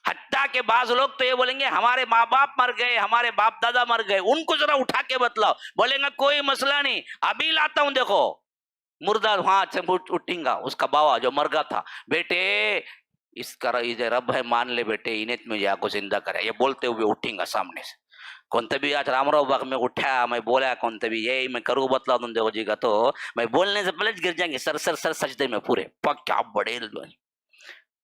حتیٰ کہ بعض لوگ تو یہ بولیں گے ہمارے ماں باپ مر گئے، ہمارے باپ دادا مر گئے، ان کو ذرا اٹھا کے بتلاؤ، بولیں گا کوئی مسئلہ نہیں، ابھی لاتا ہوں دیکھو، مردہ وہاں سے اٹھیں گا، اس کا باوا جو مر گیا تھا، بیٹے اس کا یہ رب ہے مان لے بیٹے انہیں مجھے کو زندہ کرے. یہ بولتے ہوئے اٹھیں گا سامنے سے. کون تبھی آج رام راؤ باغ میں اٹھا, میں بولا کون تبھی یہ میں کروں بتلا دوں دیکھو جی کا, تو میں بولنے سے پہلے گر جائیں گے سر سر سر سجدے میں پورے. کیا بڑے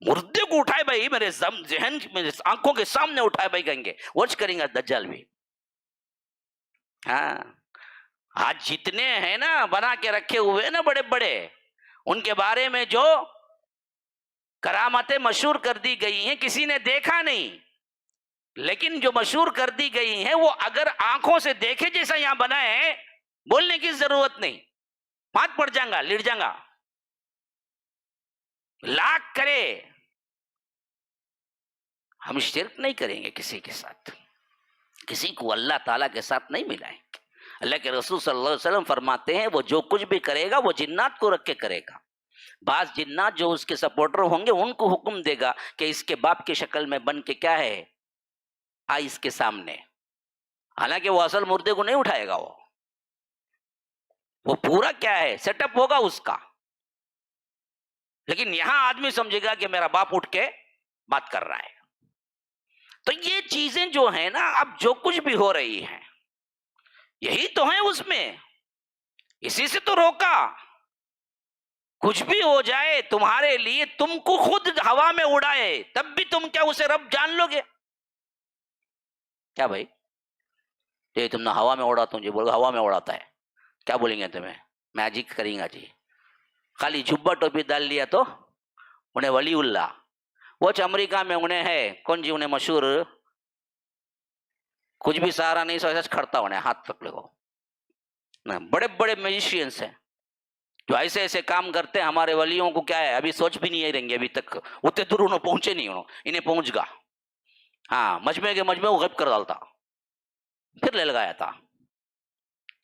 مردے کو اٹھائے بھائی, میرے ذہن میرے آنکھوں کے سامنے اٹھائے بھائی, کہیں گے واچ کریں گا دجال بھی. ہاں آج جتنے ہیں نا بنا کے رکھے ہوئے نا بڑے بڑے, ان کے بارے میں جو کرامتیں مشہور کر دی گئی ہیں کسی نے دیکھا نہیں, لیکن جو مشہور کر دی گئی ہیں وہ اگر آنکھوں سے دیکھے جیسا یہاں بنا ہے, بولنے کی ضرورت نہیں, ہاتھ پڑ جائیں گا لٹ جائیں گا. لاکھ کرے ہم شرک نہیں کریں گے کسی کے ساتھ, کسی کو اللہ تعالیٰ کے ساتھ نہیں ملائیں گے. اللہ کے رسول صلی اللہ علیہ وسلم فرماتے ہیں وہ جو کچھ بھی کرے گا وہ جنات کو رکھ کے کرے گا. بعض جنات جو اس کے سپورٹر ہوں گے ان کو حکم دے گا کہ اس کے باپ کی شکل میں بن کے کیا ہے آئی اس کے سامنے, حالانکہ وہ اصل مردے کو نہیں اٹھائے گا, وہ پورا کیا ہے سیٹ اپ ہوگا اس کا. لیکن یہاں آدمی سمجھے گا کہ میرا باپ اٹھ کے بات کر رہا ہے. تو یہ چیزیں جو ہیں نا اب جو کچھ بھی ہو رہی ہیں یہی تو ہیں اس میں, اسی سے تو روکا. کچھ بھی ہو جائے تمہارے لیے, تم کو خود ہوا میں اڑائے تب بھی تم کیا اسے رب جان لو گے کیا بھائی؟ یہ تم نے ہوا میں اڑاتا ہوں جی, بولو ہوا میں اڑاتا ہے, کیا بولیں گے تمہیں؟ میجک کریں گا جی. خالی جھبا ٹوپی ڈال لیا تو انہیں ولی اللہ. وہ امریکہ میں انہیں ہے کون جی انہیں مشہور, کچھ بھی سہارا نہیں سو کھڑتا انہیں ہاتھ پکڑے کو. بڑے بڑے میوزیشینس ہیں جو ایسے ایسے کام کرتے ہیں, ہمارے ولیوں کو کیا ہے ابھی سوچ بھی نہیں رہیں گے, ابھی تک اتنے دور انہوں پہنچے نہیں, انہیں پہنچ گا. ہاں مجمع کے مجمع کو غائب کر ڈالتا, پھر لے لگایا تھا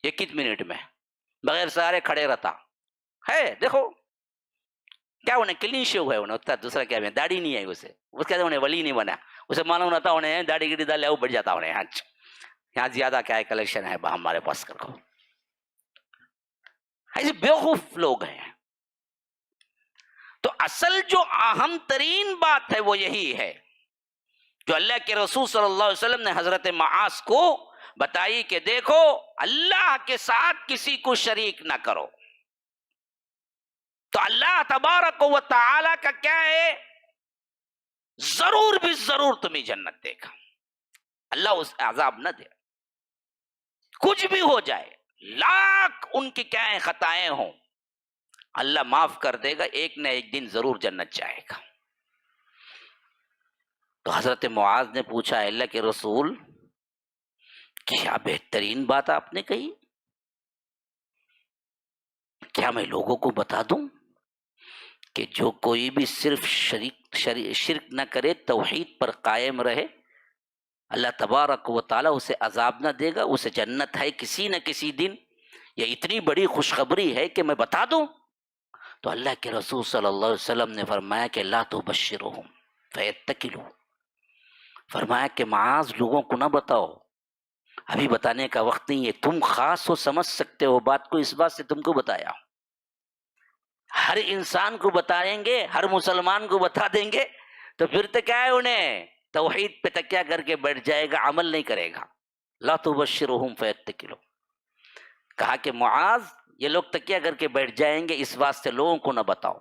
21 منٹ میں بغیر سارے کھڑے رہتا ہے. دیکھو کیا انہیں کلین شیو ہے, انہیں اتنا دوسرا کیا ہے داڑھی نہیں ہے اسے, اس کے انہیں ولی نہیں بنا, اسے معلوم رہتا انہیں داڑھی گیڑھی ڈال وہ بڑھ جاتا انہیں. یہاں زیادہ کیا ہے کلیکشن ہے ہمارے پاس کر کو, ایسے بیوقوف لوگ ہیں. تو اصل جو اہم ترین بات ہے وہ یہی ہے جو اللہ کے رسول صلی اللہ علیہ وسلم نے حضرت معاذ کو بتائی کہ دیکھو اللہ کے ساتھ کسی کو شریک نہ کرو. تو اللہ تبارک و تعالی کا کیا ہے, ضرور بھی ضرور تمہیں جنت دے گا. اللہ اس عذاب نہ دے, کچھ بھی ہو جائے, لاکھ ان کی کیا ہے خطائیں ہوں, اللہ معاف کر دے گا, ایک نہ ایک دن ضرور جنت جائے گا. تو حضرت معاذ نے پوچھا اللہ کے رسول کیا بہترین بات آپ نے کہی, کیا میں لوگوں کو بتا دوں کہ جو کوئی بھی صرف شرک نہ کرے, توحید پر قائم رہے, اللہ تبارک و تعالیٰ اسے عذاب نہ دے گا, اسے جنت ہے کسی نہ کسی دن. یہ اتنی بڑی خوشخبری ہے کہ میں بتا دوں. تو اللہ کے رسول صلی اللہ علیہ وسلم نے فرمایا کہ لا تبشرہم فیتکلوا, فرمایا کہ معاذ لوگوں کو نہ بتاؤ, ابھی بتانے کا وقت نہیں ہے, تم خاص ہو سمجھ سکتے ہو بات کو, اس بات سے تم کو بتایا. ہر انسان کو بتائیں گے, ہر مسلمان کو بتا دیں گے تو پھر تو کیا ہے انہیں توحید پہ تکیہ کر کے بیٹھ جائے گا, عمل نہیں کرے گا. لا تبشرہم فیتکلوا, کہا کہ معاذ یہ لوگ تکیہ کر کے بیٹھ جائیں گے, اس واسطے لوگوں کو نہ بتاؤ.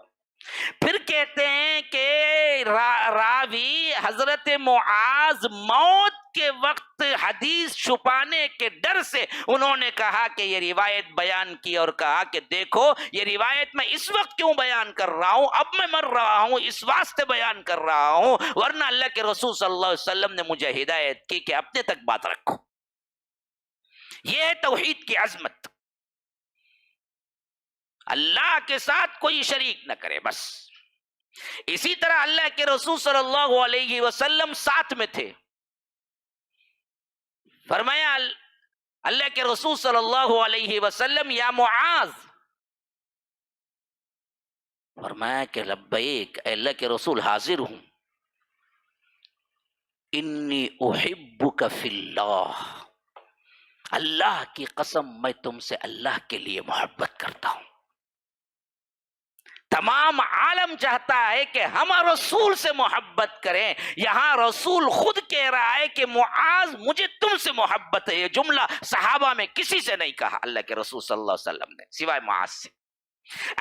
پھر کہتے ہیں کہ راوی حضرت معاذ موت کے وقت حدیث چھپانے کے ڈر سے انہوں نے کہا کہ یہ روایت بیان کی, اور کہا کہ دیکھو یہ روایت میں اس وقت کیوں بیان کر رہا ہوں, اب میں مر رہا ہوں اس واسطے بیان کر رہا ہوں, ورنہ اللہ کے رسول صلی اللہ علیہ وسلم نے مجھے ہدایت کی کہ اپنے تک بات رکھو. یہ ہے توحید کی عظمت, اللہ کے ساتھ کوئی شریک نہ کرے بس. اسی طرح اللہ کے رسول صلی اللہ علیہ وسلم ساتھ میں تھے, فرمایا اللہ کے رسول صلی اللہ علیہ وسلم یا معاذ, فرمایا کہ لبیک اے اللہ کے رسول حاضر ہوں, انی احبک فی اللہ, اللہ کی قسم میں تم سے اللہ کے لیے محبت کرتا ہوں. تمام عالم چاہتا ہے کہ ہم رسول سے محبت کریں. یہاں رسول خود کہہ رہا ہے کہ معاذ مجھے تم سے محبت ہے. یہ جملہ صحابہ میں کسی سے نہیں کہا اللہ کے رسول صلی اللہ علیہ وسلم نے سوائے معاذ سے.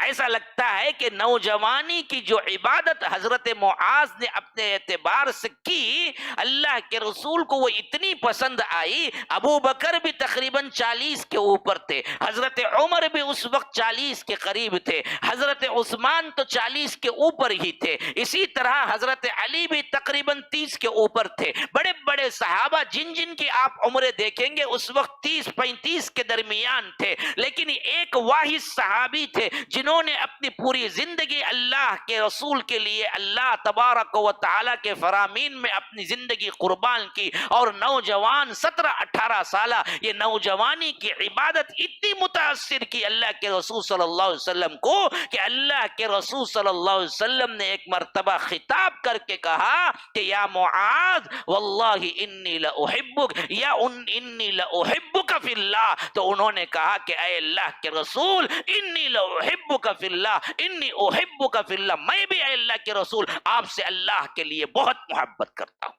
ایسا لگتا ہے کہ نوجوانی کی جو عبادت حضرت معاذ نے اپنے اعتبار سے کی, اللہ کے رسول کو وہ اتنی پسند آئی. ابو بکر بھی تقریباً 40 کے اوپر تھے, حضرت عمر بھی اس وقت 40 کے قریب تھے, حضرت عثمان تو 40 کے اوپر ہی تھے, اسی طرح حضرت علی بھی تقریباً 30 کے اوپر تھے. بڑے بڑے صحابہ جن جن کی آپ عمریں دیکھیں گے اس وقت 30-35 کے درمیان تھے, لیکن ایک واحد صحابی تھے جنہوں نے اپنی پوری زندگی اللہ کے رسول کے لیے اللہ تبارک و تعالی کے فرامین میں اپنی زندگی قربان کی. اور نوجوان 17-18 سالہ یہ نوجوانی کی عبادت اتنی متاثر کی اللہ کے رسول صلی اللہ علیہ وسلم کو کہ اللہ کے رسول صلی اللہ علیہ وسلم نے ایک مرتبہ خطاب کر کے کہا کہ یا معاذ واللہ انی لأحبک یا انی لأحبک فی اللہ. تو انہوں نے کہا کہ اے اللہ کے رسول انی لأحبک فی اللہ, انی احبک فی اللہ, میں بھی اے اللہ کے رسول آپ سے اللہ کے لیے بہت محبت کرتا ہوں.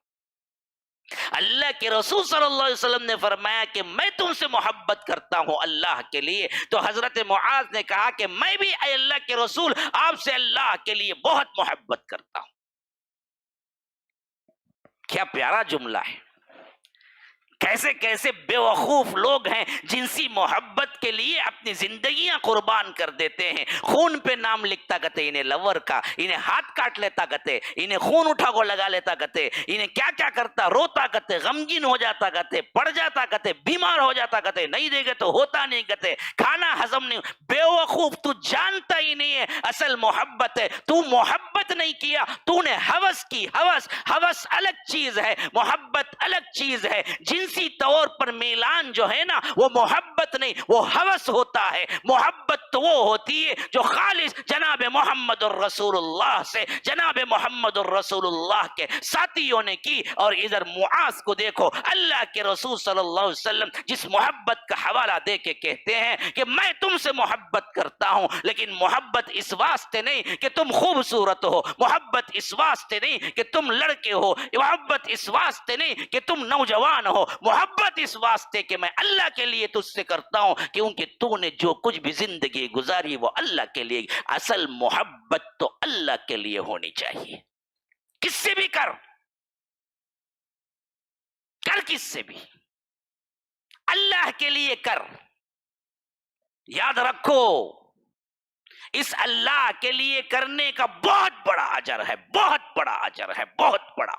اللہ کے رسول صلی اللہ علیہ وسلم نے فرمایا کہ میں تم سے محبت کرتا ہوں اللہ کے لیے. تو حضرت معاذ نے کہا کہ میں بھی اے اللہ کے رسول آپ سے اللہ کے لیے بہت محبت کرتا ہوں. کیا پیارا جملہ ہے. کیسے کیسے بے وقوف لوگ ہیں جنسی محبت کے لیے اپنی زندگیاں قربان کر دیتے ہیں. خون پہ نام لکھتا کہتے انہیں لور کا, انہیں ہاتھ کاٹ لیتا کہتے, انہیں خون اٹھا کو لگا لیتا کہتے, انہیں کیا کیا کرتا, روتا کہتے, غمگین ہو جاتا کہتے, پڑ جاتا کہتے, بیمار ہو جاتا کہتے, نہیں دے گے تو ہوتا نہیں کہتے, کھانا ہضم نہیں. بے وقوف, تو جانتا ہی نہیں ہے اصل محبت ہے. تو محبت نہیں کیا, تو نے ہوس کی. ہوس الگ چیز ہے, محبت الگ چیز ہے. جنسی طور پر میلان جو ہے نا وہ محبت نہیں, وہ ہوس ہوتا ہے. محبت تو وہ ہوتی ہے جو خالص جناب محمد الرسول اللہ سے, جناب محمد الرسول اللہ کے ساتھیوں نے کی. اور ادھر معاذ کو دیکھو, اللہ کے رسول صلی اللہ علیہ وسلم جس محبت کا حوالہ دے کے کہتے ہیں کہ میں تم سے محبت کرتا ہوں, لیکن محبت اس واسطے نہیں کہ تم خوبصورت ہو, محبت اس واسطے نہیں کہ تم لڑکے ہو, محبت اس واسطے نہیں کہ تم نوجوان ہو, محبت اس واسطے کہ میں اللہ کے لیے تجھ سے کرتا ہوں کیونکہ تو نے جو کچھ بھی زندگی گزاری وہ اللہ کے لیے. اصل محبت تو اللہ کے لیے ہونی چاہیے. کس سے بھی کر کس سے بھی اللہ کے لیے کر. یاد رکھو اس اللہ کے لیے کرنے کا بہت بڑا اجر ہے, بہت بڑا اجر ہے, بہت بڑا.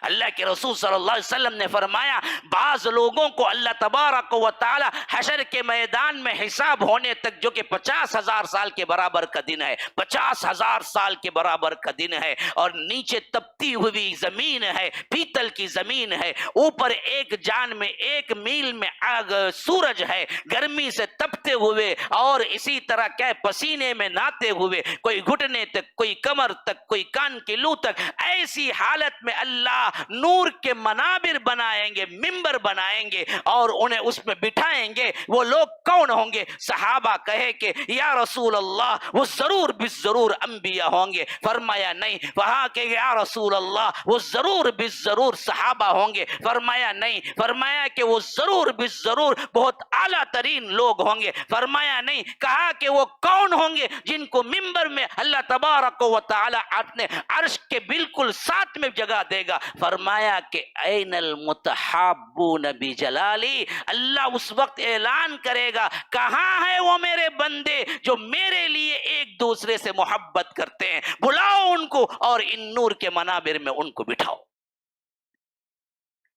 اللہ کے رسول صلی اللہ علیہ وسلم نے فرمایا بعض لوگوں کو اللہ تبارک و تعالی حشر کے میدان میں حساب ہونے تک, جو کہ 50,000 سال کے برابر کا دن ہے, 50,000 سال کے برابر کا دن ہے, اور نیچے تپتی ہوئی زمین ہے, پیتل کی زمین ہے, اوپر ایک جان میں 1 میل میں آگ سورج ہے گرمی سے تپتے ہوئے, اور اسی طرح کیا پسینے میں نہاتے ہوئے, کوئی گھٹنے تک, کوئی کمر تک, کوئی کان کی لو تک. ایسی حالت میں اللہ نور کے منابر بنائیں گے, ممبر بنائیں گے, اور انہیں اس میں بٹھائیں گے. وہ لوگ کون ہوں گے؟ صحابہ کہے کہ یا رسول اللہ وہ ضرور بالضرور انبیاء ہوں گے. فرمایا نہیں. وہاں کہ یا رسول اللہ وہ ضرور بالضرور صحابہ ہوں گے. فرمایا نہیں. فرمایا کہ وہ ضرور بالضرور بہت اعلیٰ ترین لوگ ہوں گے. فرمایا نہیں. کہا کہ وہ کون ہوں گے جن کو ممبر میں اللہ تبارک و تعالی اپنے عرش کے بالکل ساتھ میں جگہ دے گا. فرمایا کہ این المتحابون بجلالی, اللہ اس وقت اعلان کرے گا کہاں ہے وہ میرے بندے جو میرے لیے ایک دوسرے سے محبت کرتے ہیں, بلاؤ ان کو اور ان نور کے منابر میں ان کو بٹھاؤ.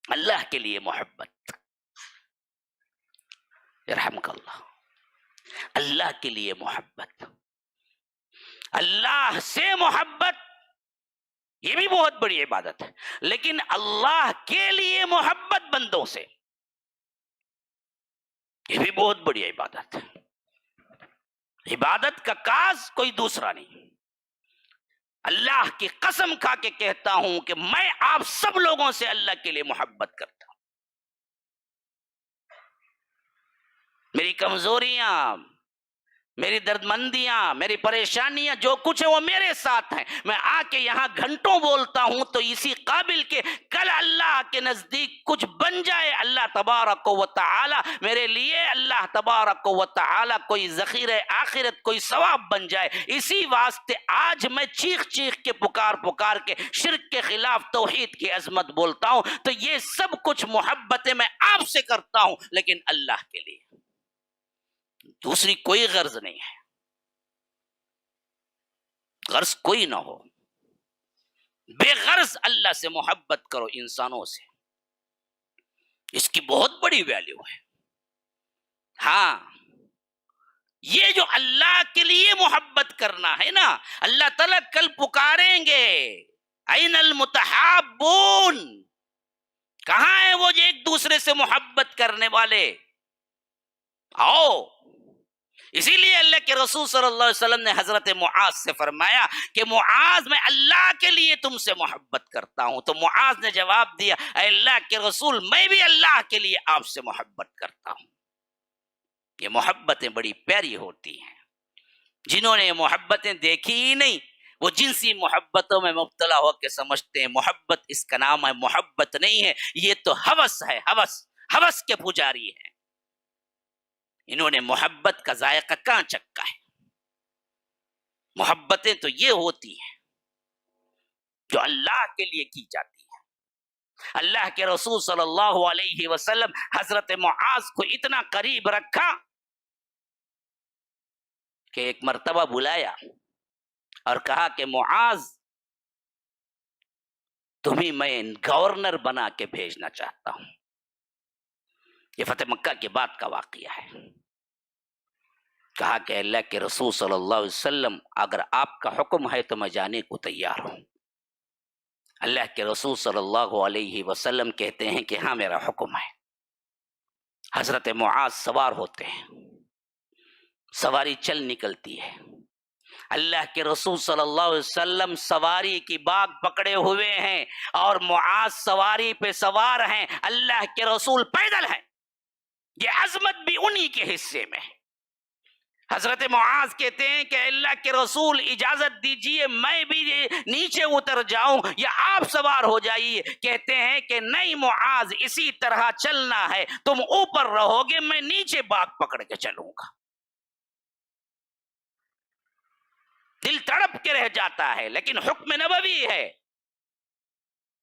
اللہ کے لیے محبت, یرحمک اللہ, اللہ کے لیے محبت, اللہ سے محبت, یہ بھی بہت بڑی عبادت ہے. لیکن اللہ کے لیے محبت بندوں سے, یہ بھی بہت بڑی عبادت ہے. عبادت کا کاز کوئی دوسرا نہیں. اللہ کی قسم کھا کے کہتا ہوں کہ میں آپ سب لوگوں سے اللہ کے لیے محبت کرتا ہوں. میری کمزوریاں, میری درد مندیاں، میری پریشانیاں جو کچھ ہے وہ میرے ساتھ ہیں. میں آ کے یہاں گھنٹوں بولتا ہوں تو اسی قابل کے کل اللہ کے نزدیک کچھ بن جائے. اللہ تبارک و تعالی میرے لیے، اللہ تبارک و تعالی کوئی ذخیرہ آخرت، کوئی ثواب بن جائے. اسی واسطے آج میں چیخ چیخ کے پکار کے شرک کے خلاف توحید کی عظمت بولتا ہوں. تو یہ سب کچھ محبت میں آپ سے کرتا ہوں، لیکن اللہ کے لیے، دوسری کوئی غرض نہیں ہے. غرض کوئی نہ ہو، بے غرض اللہ سے محبت کرو، انسانوں سے. اس کی بہت بڑی ویلیو ہے. ہاں، یہ جو اللہ کے لیے محبت کرنا ہے نا، اللہ تعالیٰ کل پکاریں گے این المتحابون، کہاں ہیں وہ جو ایک دوسرے سے محبت کرنے والے؟ آؤ. اسی لیے اللہ کے رسول صلی اللہ علیہ وسلم نے حضرت معاذ سے فرمایا کہ معاذ، میں اللہ کے لیے تم سے محبت کرتا ہوں. تو معاذ نے جواب دیا، اے اللہ کے رسول، میں بھی اللہ کے لیے آپ سے محبت کرتا ہوں. یہ محبتیں بڑی پیاری ہوتی ہیں. جنہوں نے یہ محبتیں دیکھی ہی نہیں، وہ جنسی محبتوں میں مبتلا ہو کے سمجھتے ہیں محبت اس کا نام ہے. محبت نہیں ہے، یہ تو ہوس ہے. ہوس کے پجاری ہیں. انہوں نے محبت کا ذائقہ کہاں چکھا ہے؟ محبتیں تو یہ ہوتی ہیں جو اللہ کے لیے کی جاتی ہیں. اللہ کے رسول صلی اللہ علیہ وسلم حضرت معاذ کو اتنا قریب رکھا کہ ایک مرتبہ بلایا اور کہا کہ معاذ، تمہیں میں گورنر بنا کے بھیجنا چاہتا ہوں. یہ فتح مکہ کے بعد کا واقعہ ہے. کہا کہ اللہ کے رسول صلی اللہ علیہ وسلم، اگر آپ کا حکم ہے تو میں جانے کو تیار ہوں. اللہ کے رسول صلی اللہ علیہ وسلم کہتے ہیں کہ ہاں میرا حکم ہے. حضرت معاذ سوار ہوتے ہیں، سواری چل نکلتی ہے. اللہ کے رسول صلی اللہ علیہ وسلم سواری کی باگ پکڑے ہوئے ہیں اور معاذ سواری پہ سوار ہیں. اللہ کے رسول پیدل ہیں. یہ عظمت بھی انہی کے حصے میں ہے. حضرت معاذ کہتے ہیں کہ اللہ کے رسول اجازت دیجئے میں بھی نیچے اتر جاؤں یا آپ سوار ہو جائیے. کہتے ہیں کہ نہیں معاذ، اسی طرح چلنا ہے، تم اوپر رہو گے، میں نیچے باگ پکڑ کے چلوں گا. دل تڑپ کے رہ جاتا ہے، لیکن حکم نبوی ہے.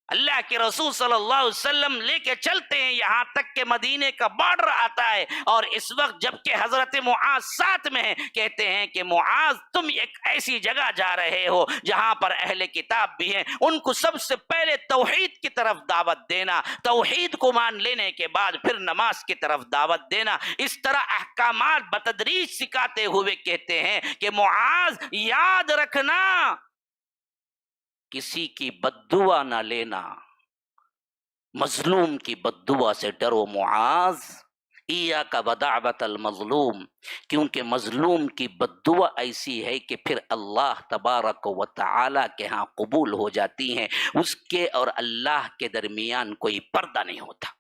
اللہ کے رسول صلی اللہ علیہ وسلم لے کے چلتے ہیں یہاں تک کہ مدینے کا بارڈر آتا ہے. اور اس وقت جبکہ حضرت معاذ ساتھ میں ہیں، کہتے ہیں کہ معاذ، تم ایک ایسی جگہ جا رہے ہو جہاں پر اہل کتاب بھی ہیں، ان کو سب سے پہلے توحید کی طرف دعوت دینا، توحید کو مان لینے کے بعد پھر نماز کی طرف دعوت دینا. اس طرح احکامات بتدریج سکھاتے ہوئے کہتے ہیں کہ معاذ، یاد رکھنا، کسی کی بددعا نہ لینا، مظلوم کی بددعا سے ڈرو معاذ. ایاک ودعوۃ المظلوم، کیونکہ مظلوم کی بددعا ایسی ہے کہ پھر اللہ تبارک و تعالی کے ہاں قبول ہو جاتی ہیں. اس کے اور اللہ کے درمیان کوئی پردہ نہیں ہوتا.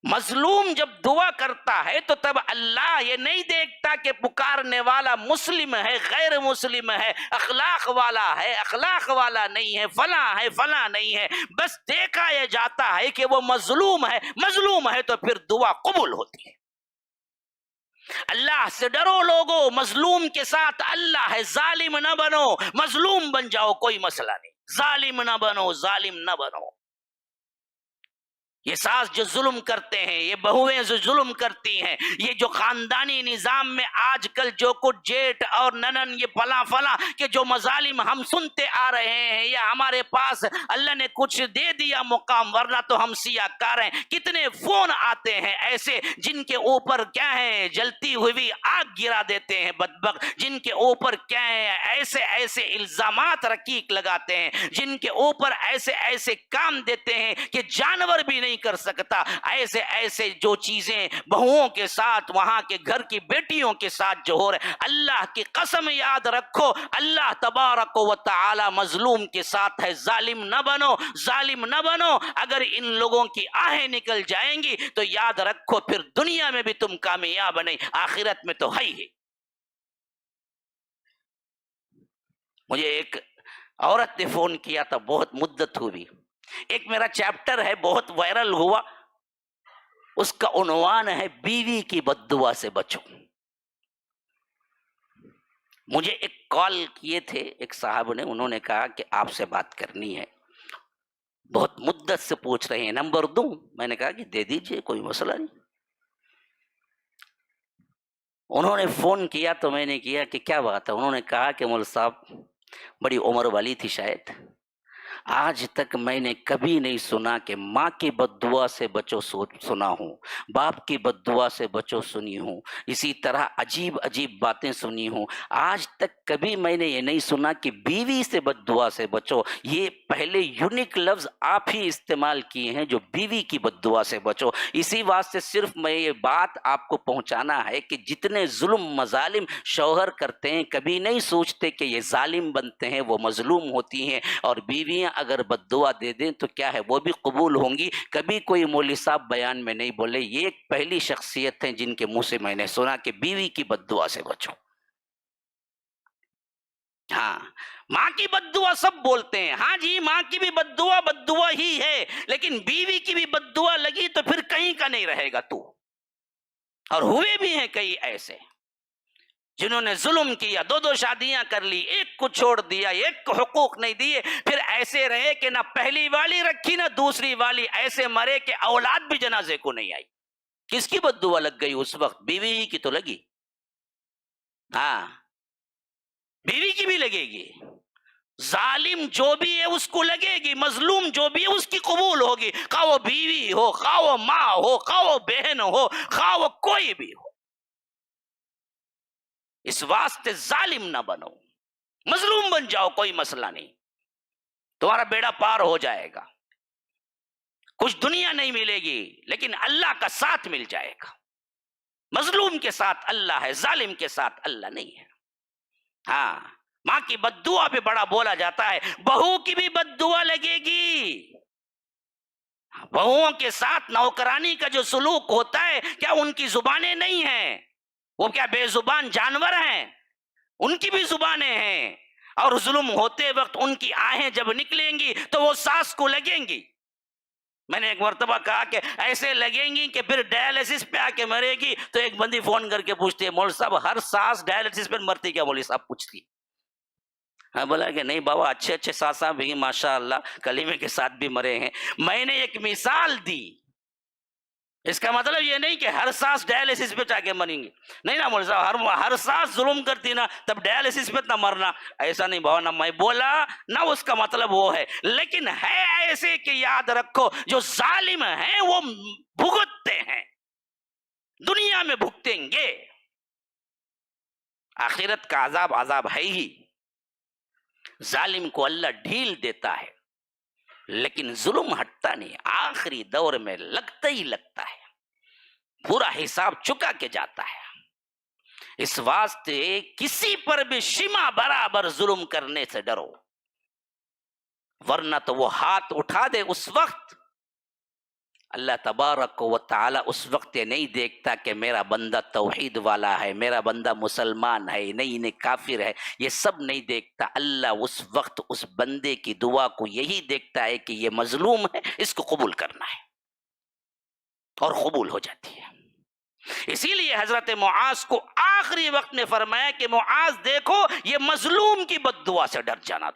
مظلوم جب دعا کرتا ہے تو تب اللہ یہ نہیں دیکھتا کہ پکارنے والا مسلم ہے، غیر مسلم ہے، اخلاق والا ہے، اخلاق والا نہیں ہے، فلاں نہیں ہے. بس دیکھا یہ جاتا ہے کہ وہ مظلوم ہے. مظلوم ہے تو پھر دعا قبول ہوتی ہے. اللہ سے ڈرو لوگو، مظلوم کے ساتھ اللہ ہے. ظالم نہ بنو، مظلوم بن جاؤ کوئی مسئلہ نہیں. ظالم نہ بنو، ظالم نہ بنو. یہ ساس جو ظلم کرتے ہیں، یہ بہویں جو ظلم کرتی ہیں، یہ جو خاندانی نظام میں آج کل جو کچھ جیٹ اور ننن، یہ فلاں کہ جو مظالم ہم سنتے آ رہے ہیں، یا ہمارے پاس اللہ نے کچھ دے دیا مقام، ورنہ تو ہم سیاہ کار ہیں. کتنے فون آتے ہیں ایسے جن کے اوپر کیا ہے، جلتی ہوئی آگ گرا دیتے ہیں بدبخت. جن کے اوپر کیا ہے، ایسے الزامات رقیق لگاتے ہیں، جن کے اوپر ایسے کام دیتے ہیں کہ جانور بھی نہیں کر سکتا. ایسے جو چیزیں بہوؤں کے ساتھ، وہاں کے گھر کی بیٹیوں کے ساتھ جو ہو رہے، اللہ کی قسم یاد رکھو، اللہ تبارک و تعالی مظلوم کے ساتھ ہے. ظالم نہ بنو، ظالم نہ بنو. اگر ان لوگوں کی آہیں نکل جائیں گی تو یاد رکھو پھر دنیا میں بھی تم کامیاب نہیں، آخرت میں تو ہے ہی. مجھے ایک عورت نے فون کیا تھا، بہت مدت ہوئی، ایک میرا چیپٹر ہے بہت وائرل ہوا، اس کا عنوان ہے بیوی کی بددعا سے بچو۔ مجھے ایک کال کیے تھے ایک صاحب نے، انہوں نے کہا کہ آپ سے بات کرنی ہے، بہت مدت سے پوچھ رہے ہیں، نمبر دوں؟ میں نے کہا کہ دے دیجئے، کوئی مسئلہ نہیں۔ انہوں نے فون کیا تو میں نے کیا کہ کیا بات ہے؟ انہوں نے کہا کہ مول صاحب بڑی عمر والی تھی شاید، آج تک میں نے کبھی نہیں سنا کہ ماں کی بددعا سے بچو سنا ہوں، باپ کی بددعا سے بچو سنی ہوں، اسی طرح عجیب عجیب باتیں سنی ہوں، آج تک کبھی میں نے یہ نہیں سنا کہ بیوی سے بددعا سے بچو۔ یہ پہلے یونیک لفظ آپ ہی استعمال کیے ہیں جو بیوی کی بددعا سے بچو۔ اسی واسطے صرف میں یہ بات آپ کو پہنچانا ہے کہ جتنے ظلم مظالم شوہر کرتے ہیں کبھی نہیں سوچتے کہ یہ ظالم بنتے ہیں، وہ مظلوم ہوتی ہیں، اور بیویاں اگر بددعا دے دیں تو کیا ہے وہ بھی قبول ہوں گی۔ کبھی کوئی مولوی صاحب بیان میں نہیں بولے، یہ ایک پہلی شخصیت ہیں جن کے منہ سے میں نے سنا کہ بیوی کی بددعا سے بچو۔ ہاں، ماں کی بددعا سب بولتے ہیں، ہاں جی ماں کی بھی بددعا ہی ہے، لیکن بیوی کی بھی بددعا لگی تو پھر کہیں کا نہیں رہے گا تو۔ اور ہوئے بھی ہیں کئی ایسے جنہوں نے ظلم کیا، دو شادیاں کر لی، ایک کو چھوڑ دیا، ایک کو حقوق نہیں دیے، پھر ایسے رہے کہ نہ پہلی والی رکھی نہ دوسری والی، ایسے مرے کہ اولاد بھی جنازے کو نہیں آئی۔ کس کی بددعا لگ گئی اس وقت؟ بیوی ہی کی تو لگی۔ ہاں، بیوی کی بھی لگے گی، ظالم جو بھی ہے اس کو لگے گی، مظلوم جو بھی ہے اس کی قبول ہوگی، خواہ وہ بیوی ہو، خواہ وہ ماں ہو، خواہ وہ بہن ہو، خواہ وہ کوئی بھی ہو۔ اس واسطے ظالم نہ بنو، مظلوم بن جاؤ، کوئی مسئلہ نہیں، تمہارا بیڑا پار ہو جائے گا، کچھ دنیا نہیں ملے گی لیکن اللہ کا ساتھ مل جائے گا۔ مظلوم کے ساتھ اللہ ہے، ظالم کے ساتھ اللہ نہیں ہے۔ ہاں، ماں کی بددعا پہ بڑا بولا جاتا ہے، بہو کی بھی بددعا لگے گی۔ بہوؤں کے ساتھ نوکرانی کا جو سلوک ہوتا ہے، کیا ان کی زبانیں نہیں ہیں؟ وہ کیا بے زبان جانور ہیں؟ ان کی بھی زبانیں ہیں، اور ظلم ہوتے وقت ان کی آہیں جب نکلیں گی تو وہ ساس کو لگیں گی۔ میں نے ایک مرتبہ کہا کہ ایسے لگیں گی کہ پھر ڈائلسس پہ آ کے مرے گی، تو ایک بندی فون کر کے پوچھتی ہے، مول صاحب ہر ساس ڈائلسس پہ مرتی کیا؟ مولوی صاحب پوچھتی۔ ہاں، بولا کہ نہیں بابا، اچھے اچھے ساساں بھی ماشاء اللہ کلیمے کے ساتھ بھی مرے ہیں۔ میں نے ایک مثال دی، اس کا مطلب یہ نہیں کہ ہر ساس ڈائلسس پہ جا کے مریں گی، نہیں نا مولوی صاحب، ہر ساس ظلم کرتی نا تب ڈائلسس پہ نہ مرنا، ایسا نہیں بابا، نہ میں بولا نہ اس کا مطلب وہ ہے، لیکن ہے ایسے کہ یاد رکھو جو ظالم ہیں وہ بھگتتے ہیں، دنیا میں بھگتیں گے، آخرت کا عذاب عذاب ہے ہی۔ ظالم کو اللہ ڈھیل دیتا ہے لیکن ظلم ہٹتا نہیں، آخری دور میں لگتا ہی لگتا ہے، پورا حساب چکا کے جاتا ہے۔ اس واسطے کسی پر بھی شمع برابر ظلم کرنے سے ڈرو، ورنہ تو وہ ہاتھ اٹھا دے اس وقت اللہ تبارک و تعالی اس وقت یہ نہیں دیکھتا کہ میرا بندہ توحید والا ہے، میرا بندہ مسلمان ہے، نہیں کافر ہے، یہ سب نہیں دیکھتا۔ اللہ اس وقت اس بندے کی دعا کو یہی دیکھتا ہے کہ یہ مظلوم ہے، اس کو قبول کرنا ہے، اور قبول ہو جاتی ہے۔ اسی لیے حضرت معاذ کو آخری وقت میں فرمایا کہ معاذ دیکھو، یہ مظلوم کی بددعا سے ڈر جانا،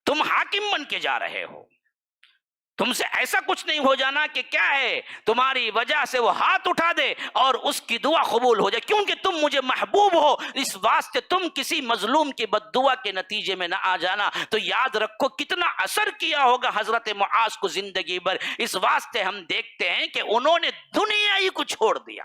تم حاکم بن کے جا رہے ہو، تم سے ایسا کچھ نہیں ہو جانا کہ کیا ہے تمہاری وجہ سے وہ ہاتھ اٹھا دے اور اس کی دعا قبول ہو جائے، کیونکہ تم مجھے محبوب ہو، اس واسطے تم کسی مظلوم کی بددعا کے نتیجے میں نہ آ جانا۔ تو یاد رکھو کتنا اثر کیا ہوگا حضرت معاذ کو زندگی بھر، اس واسطے ہم دیکھتے ہیں کہ انہوں نے دنیا ہی کو چھوڑ دیا،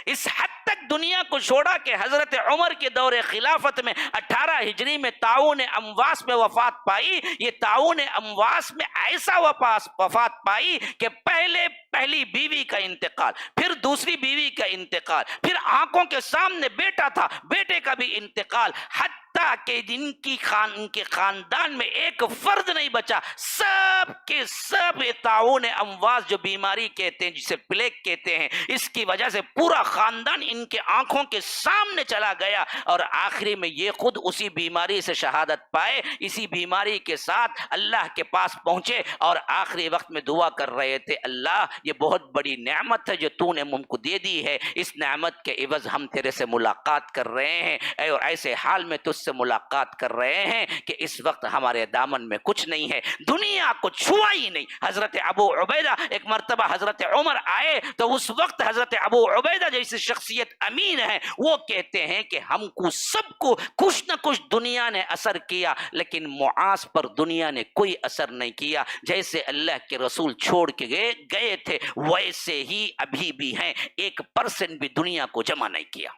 اس حد تک دنیا کو چھوڑا کہ حضرت عمر کے دور خلافت میں 18 ہجری میں طاعون امواس میں وفات پائی۔ یہ طاعون امواس میں ایسا وفات پائی کہ پہلی بیوی کا انتقال، پھر دوسری بیوی کا انتقال، پھر آنکھوں کے سامنے بیٹا تھا، بیٹے کا بھی انتقال، حتی حتیٰ کہ ان کے خاندان میں ایک فرد نہیں بچا، سب کے سب طاعون امواس جو بیماری کہتے ہیں، جسے پلیگ کہتے ہیں، اس کی وجہ سے پورا خاندان ان کے آنکھوں کے سامنے چلا گیا، اور آخری میں یہ خود اسی بیماری سے شہادت پائے، اسی بیماری کے ساتھ اللہ کے پاس پہنچے اور آخری وقت میں دعا کر رہے تھے، اللہ یہ بہت بڑی نعمت ہے جو تو نے مجھ کو دے دی ہے، اس نعمت کے عوض ہم تیرے سے ملاقات کر رہے ہیں، اور ایسے حال میں تجھ سے ملاقات کر رہے ہیں کہ اس وقت ہمارے دامن میں کچھ نہیں ہے، دنیا کو چھوا ہی نہیں۔ حضرت ابو عبیدہ ایک مرتبہ حضرت عمر آئے تو اس وقت حضرت ابو عبیدہ جیسی شخصیت امین ہے، وہ کہتے ہیں کہ ہم کو سب کو کچھ نہ کچھ دنیا نے اثر کیا، لیکن معاذ پر دنیا نے کوئی اثر نہیں کیا، جیسے اللہ کے رسول چھوڑ کے گئے تھے ویسے ہی ابھی بھی ہیں، 1% بھی دنیا کو جمع نہیں کیا۔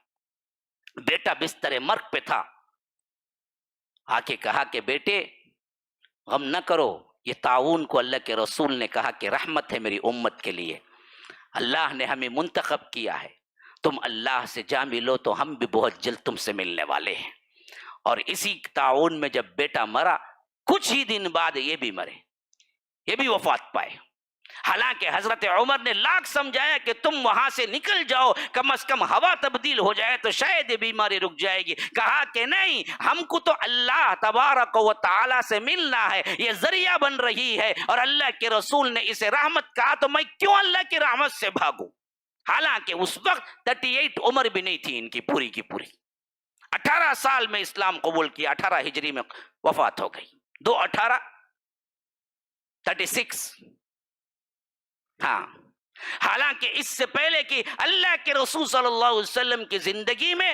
بیٹا بستر مرگ پہ تھا، آ کے کہا کہ بیٹے غم نہ کرو، یہ طاعون کو اللہ کے رسول نے کہا کہ رحمت ہے میری امت کے لیے، اللہ نے ہمیں منتخب کیا ہے، تم اللہ سے جا ملو تو ہم بھی بہت جلد تم سے ملنے والے ہیں۔ اور اسی طاعون میں جب بیٹا مرا، کچھ ہی دن بعد یہ بھی مرے، یہ بھی وفات پائے۔ حالانکہ حضرت عمر نے لاکھ سمجھایا کہ تم وہاں سے نکل جاؤ، کم از کم ہوا تبدیل ہو جائے تو شاید یہ بیماری رک جائے گی، کہا کہ نہیں، ہم کو تو اللہ تبارک و تعالی سے ملنا ہے، یہ ذریعہ بن رہی ہے، اور اللہ کے رسول نے اسے رحمت کہا تو میں کیوں اللہ کی رحمت سے بھاگوں۔ حالانکہ اس وقت 38 عمر بھی نہیں تھی ان کی پوری کی پوری، 18 سال میں اسلام قبول کیا، 18 ہجری میں وفات ہو گئی، 2/18 36۔ ہاں، حالانکہ اس سے پہلے کہ اللہ کے رسول صلی اللہ علیہ وسلم کی زندگی میں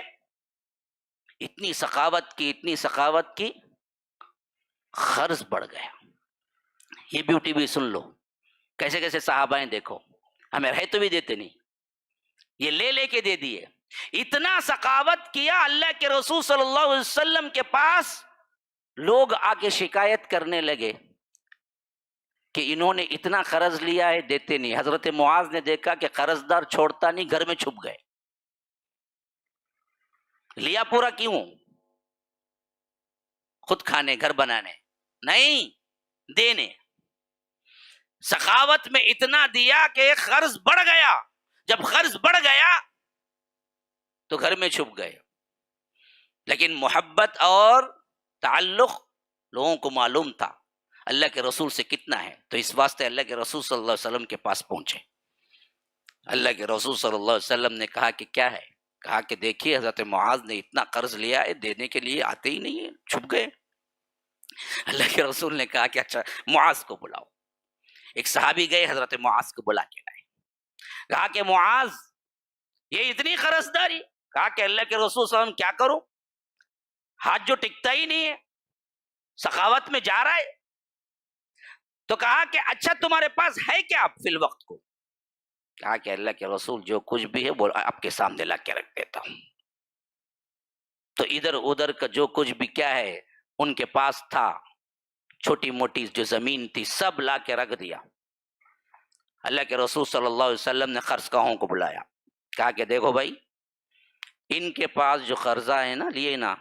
اتنی سخاوت کی قرض بڑھ گیا۔ یہ بیوٹی بھی سن لو، کیسے کیسے صحابہ ہیں، دیکھو ہمیں رہ تو بھی دیتے نہیں، یہ لے کے دے دیے، اتنا سخاوت کیا۔ اللہ کے رسول صلی اللہ علیہ وسلم کے پاس لوگ آ کے شکایت کرنے لگے کہ انہوں نے اتنا قرض لیا ہے دیتے نہیں۔ حضرت معاذ نے دیکھا کہ قرض دار چھوڑتا نہیں، گھر میں چھپ گئے، لیا پورا کیوں؟ خود کھانے، گھر بنانے نہیں، دینے۔ سخاوت میں اتنا دیا کہ قرض بڑھ گیا، جب قرض بڑھ گیا تو گھر میں چھپ گئے، لیکن محبت اور تعلق لوگوں کو معلوم تھا اللہ کے رسول سے کتنا ہے، تو اس واسطے اللہ کے رسول صلی اللہ علیہ وسلم کے پاس پہنچے۔ اللہ کے رسول صلی اللہ علیہ وسلم نے کہا کہ کیا ہے؟ کہا کہ دیکھیے حضرت معاذ نے اتنا قرض لیا ہے، دینے کے لیے آتے ہی نہیں ہے، چھپ گئے۔ اللہ کے رسول نے کہا کہ اچھا معاذ کو بلاؤ۔ ایک صحابی گئے، حضرت معاذ کو بلا کے لائے، کہا کہ معاذ یہ اتنی قرض داری، کہا کہ اللہ کے رسول صلی اللہ علیہ وسلم کیا کروں، ہاتھ جو ٹکتا ہی نہیں ہے، سخاوت میں جا رہا ہے۔ تو کہا کہ اچھا تمہارے پاس ہے کیا آپ فی الوقت کو؟ کہا کہ اللہ کے رسول جو کچھ بھی ہے وہ آپ کے سامنے لا کے رکھ دیتا ہوں۔ تو ادھر ادھر کا جو کچھ بھی کیا ہے ان کے پاس تھا، چھوٹی موٹی جو زمین تھی سب لا کے رکھ دیا۔ اللہ کے رسول صلی اللہ علیہ وسلم نے قرض خواہوں کو بلایا، کہا کہ دیکھو بھائی، ان کے پاس جو قرضہ ہے نا لیے نا،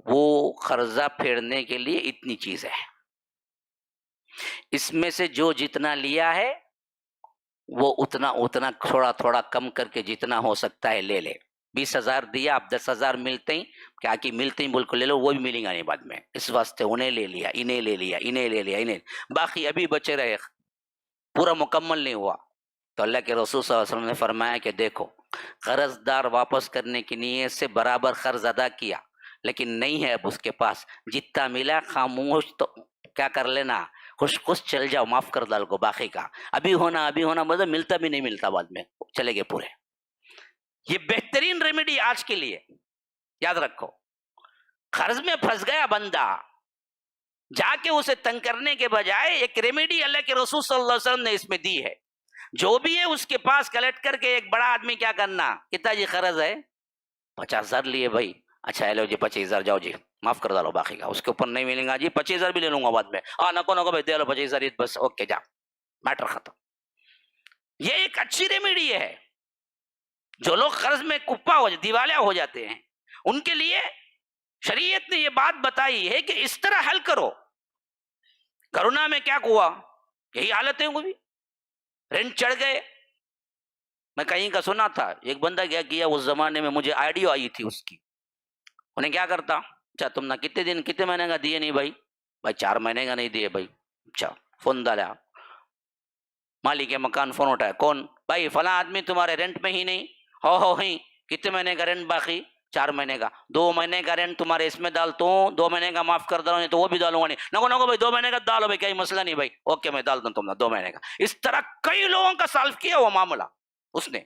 وہ قرضہ پھیرنے کے لیے اتنی چیز ہے، اس میں سے جو جتنا لیا ہے وہ اتنا تھوڑا تھوڑا کم کر کے جتنا ہو سکتا ہے لے لے۔ 20,000 دیا، اب 10,000 ملتے ہی کیا کہ ملتے ہی بول کو لے لو، وہ بھی ملیں گا نہیں بعد میں، اس واسطے انہیں لے لیا، انہیں لے لیا، انہیں لے لیا، انہیں باقی ابھی بچے رہے، پورا مکمل نہیں ہوا۔ تو اللہ کے رسول صلی اللہ علیہ وسلم نے فرمایا کہ دیکھو، قرض دار واپس کرنے کی نیت سے برابر قرض ادا کیا، لیکن نہیں ہے اب اس کے پاس، جتنا ملا خاموش تو کیا کر لینا، خوش خوش چل جاؤ، معاف کر ڈال کو، باقی کا ابھی ہونا مطلب ملتا بھی نہیں ملتا، بعد میں چلے گئے پورے۔ یہ بہترین ریمیڈی آج کے لیے یاد رکھو۔ قرض میں پھنس گیا بندہ، جا کے اسے تنگ کرنے کے بجائے ایک ریمیڈی اللہ کے رسول صلی اللہ علیہ وسلم نے اس میں دی ہے۔ جو بھی ہے اس کے پاس کلیکٹ کر کے ایک بڑا آدمی کیا کرنا، کتنا جی قرض ہے، 50,000 لیے بھائی، اچھا ہے لو جی 25,000 جاؤ جی معاف کر ڈالو، باقی کا اس کے اوپر نہیں ملیں گا جی، 25,000 بھی لے لوں گا بعد میں، نکو بھائی دے لو 25,000 بس، اوکے جا، میٹر ختم۔ یہ ایک اچھی ریمیڈی ہے۔ جو لوگ قرض میں کپا ہو دیوالیہ ہو جاتے ہیں ان کے لیے شریعت نے یہ بات بتائی ہے کہ اس طرح حل کرو. کرونا میں کیا ہوا؟ یہی حالتیں ہوئی، رینٹ چڑھ گئے. میں کہیں کا سنا تھا، ایک بندہ کیا کیا اس زمانے میں، مجھے آئیڈیا آئی تھی اس کی. انہیں کیا کرتا، اچھا تم نے کتنے مہینے کا دیے؟ نہیں بھائی 4 مہینے کا نہیں دیے بھائی. اچھا فون ڈالا، مالک مکان فون اٹھایا، کون؟ بھائی فلاں آدمی تمہارے رینٹ میں ہی نہیں ہو ہی. کتنے مہینے کا رینٹ باقی؟ 4 مہینے کا. 2 مہینے کا رینٹ تمہارے اس میں ڈالتا ہوں، 2 مہینے کا معاف کر دو، نہیں تو وہ بھی ڈالوں گا. نہیں نگو بھائی 2 مہینے کا ڈالو بھائی، کوئی مسئلہ نہیں بھائی، اوکے میں ڈال دوں تم نے 2 مہینے کا. اس طرح کئی لوگوں کا سالو کیا وہ معاملہ اس نے.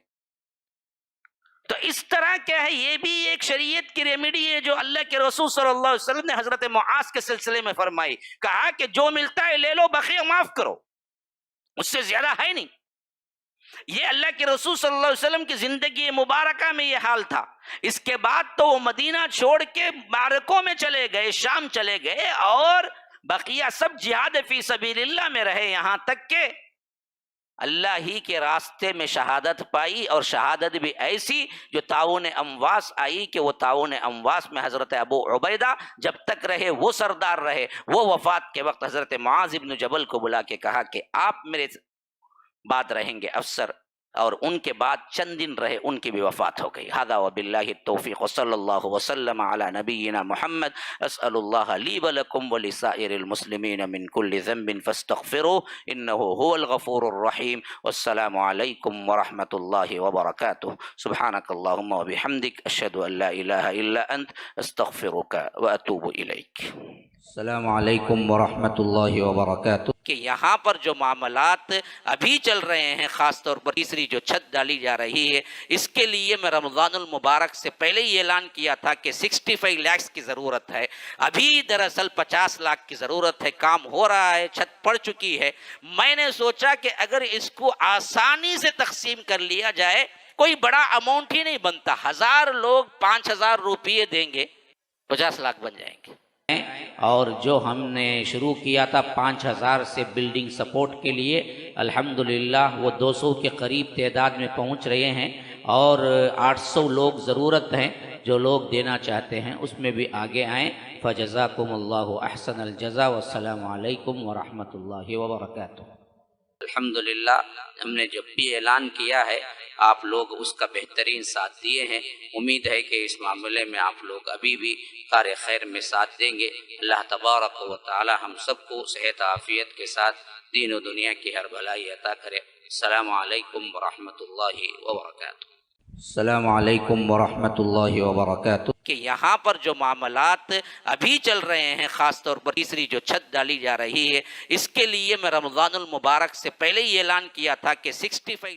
تو اس طرح کیا ہے، یہ بھی ایک شریعت کی ریمیڈی ہے جو اللہ کے رسول صلی اللہ علیہ وسلم نے حضرت معاذ کے سلسلے میں فرمائی. کہا کہ جو ملتا ہے لے لو، بقیہ معاف کرو، اس سے زیادہ ہے نہیں. یہ اللہ کے رسول صلی اللہ علیہ وسلم کی زندگی مبارکہ میں یہ حال تھا. اس کے بعد تو وہ مدینہ چھوڑ کے معرکوں میں چلے گئے، شام چلے گئے، اور بقیہ سب جہاد فی سبیل اللہ میں رہے، یہاں تک کہ اللہ ہی کے راستے میں شہادت پائی. اور شہادت بھی ایسی جو تعاون امواس آئی کہ وہ تعاون امواس میں حضرت ابو عبیدہ جب تک رہے وہ سردار رہے. وہ وفات کے وقت حضرت معاذ بن جبل کو بلا کے کہا کہ آپ میرے بعد رہیں گے افسر، اور ان کے بعد چند دن رہے، ان کی بھی وفات ہو گئی. ھذا وباللہ التوفیق وصلی اللہ وسلم علی نبینا محمد. اسأل اللہ لی ولکم ولسائر المسلمین من کل ذنب فاستغفروه انہ هو الغفور الرحیم. والسلام علیکم ورحمۃ اللہ وبرکاتہ. سبحانک اللہم وبحمدک، اشہد ان لا الہ الا انت، استغفرک واتوب الیک. السلام علیکم ورحمۃ اللہ وبرکاتہ. کہ یہاں پر جو معاملات ابھی چل رہے ہیں، خاص طور پر تیسری جو چھت ڈالی جا رہی ہے، اس کے لیے میں رمضان المبارک سے پہلے ہی اعلان کیا تھا کہ 65 لاکھ کی ضرورت ہے. ابھی دراصل 50 لاکھ کی ضرورت ہے. کام ہو رہا ہے، چھت پڑ چکی ہے. میں نے سوچا کہ اگر اس کو آسانی سے تقسیم کر لیا جائے، کوئی بڑا اماؤنٹ ہی نہیں بنتا. 1000 لوگ 5000 روپیے دیں گے، 50 لاکھ بن جائیں گے. اور جو ہم نے شروع کیا تھا 5000 سے بلڈنگ سپورٹ کے لیے، الحمدللہ وہ 200 کے قریب تعداد میں پہنچ رہے ہیں، اور 800 لوگ ضرورت ہیں. جو لوگ دینا چاہتے ہیں اس میں بھی آگے آئیں. فجزاکم اللہ احسن الجزا، والسلام علیکم ورحمۃ اللہ وبرکاتہ. الحمدللہ ہم نے جب بھی اعلان کیا ہے آپ لوگ اس کا بہترین ساتھ دیے ہیں. امید ہے کہ اس معاملے میں آپ لوگ ابھی بھی کار خیر میں ساتھ دیں گے. اللہ تبارک و تعالی ہم سب کو صحت عافیت کے ساتھ دین و دنیا کی ہر بھلائی عطا کرے. السلام علیکم ورحمۃ اللہ وبرکاتہ. السلام علیکم ورحمۃ اللہ وبرکاتہ. کہ یہاں پر جو معاملات ابھی چل رہے ہیں، خاص طور پر تیسری جو چھت ڈالی جا رہی ہے، اس کے لیے میں رمضان المبارک سے پہلے ہی اعلان کیا تھا کہ 65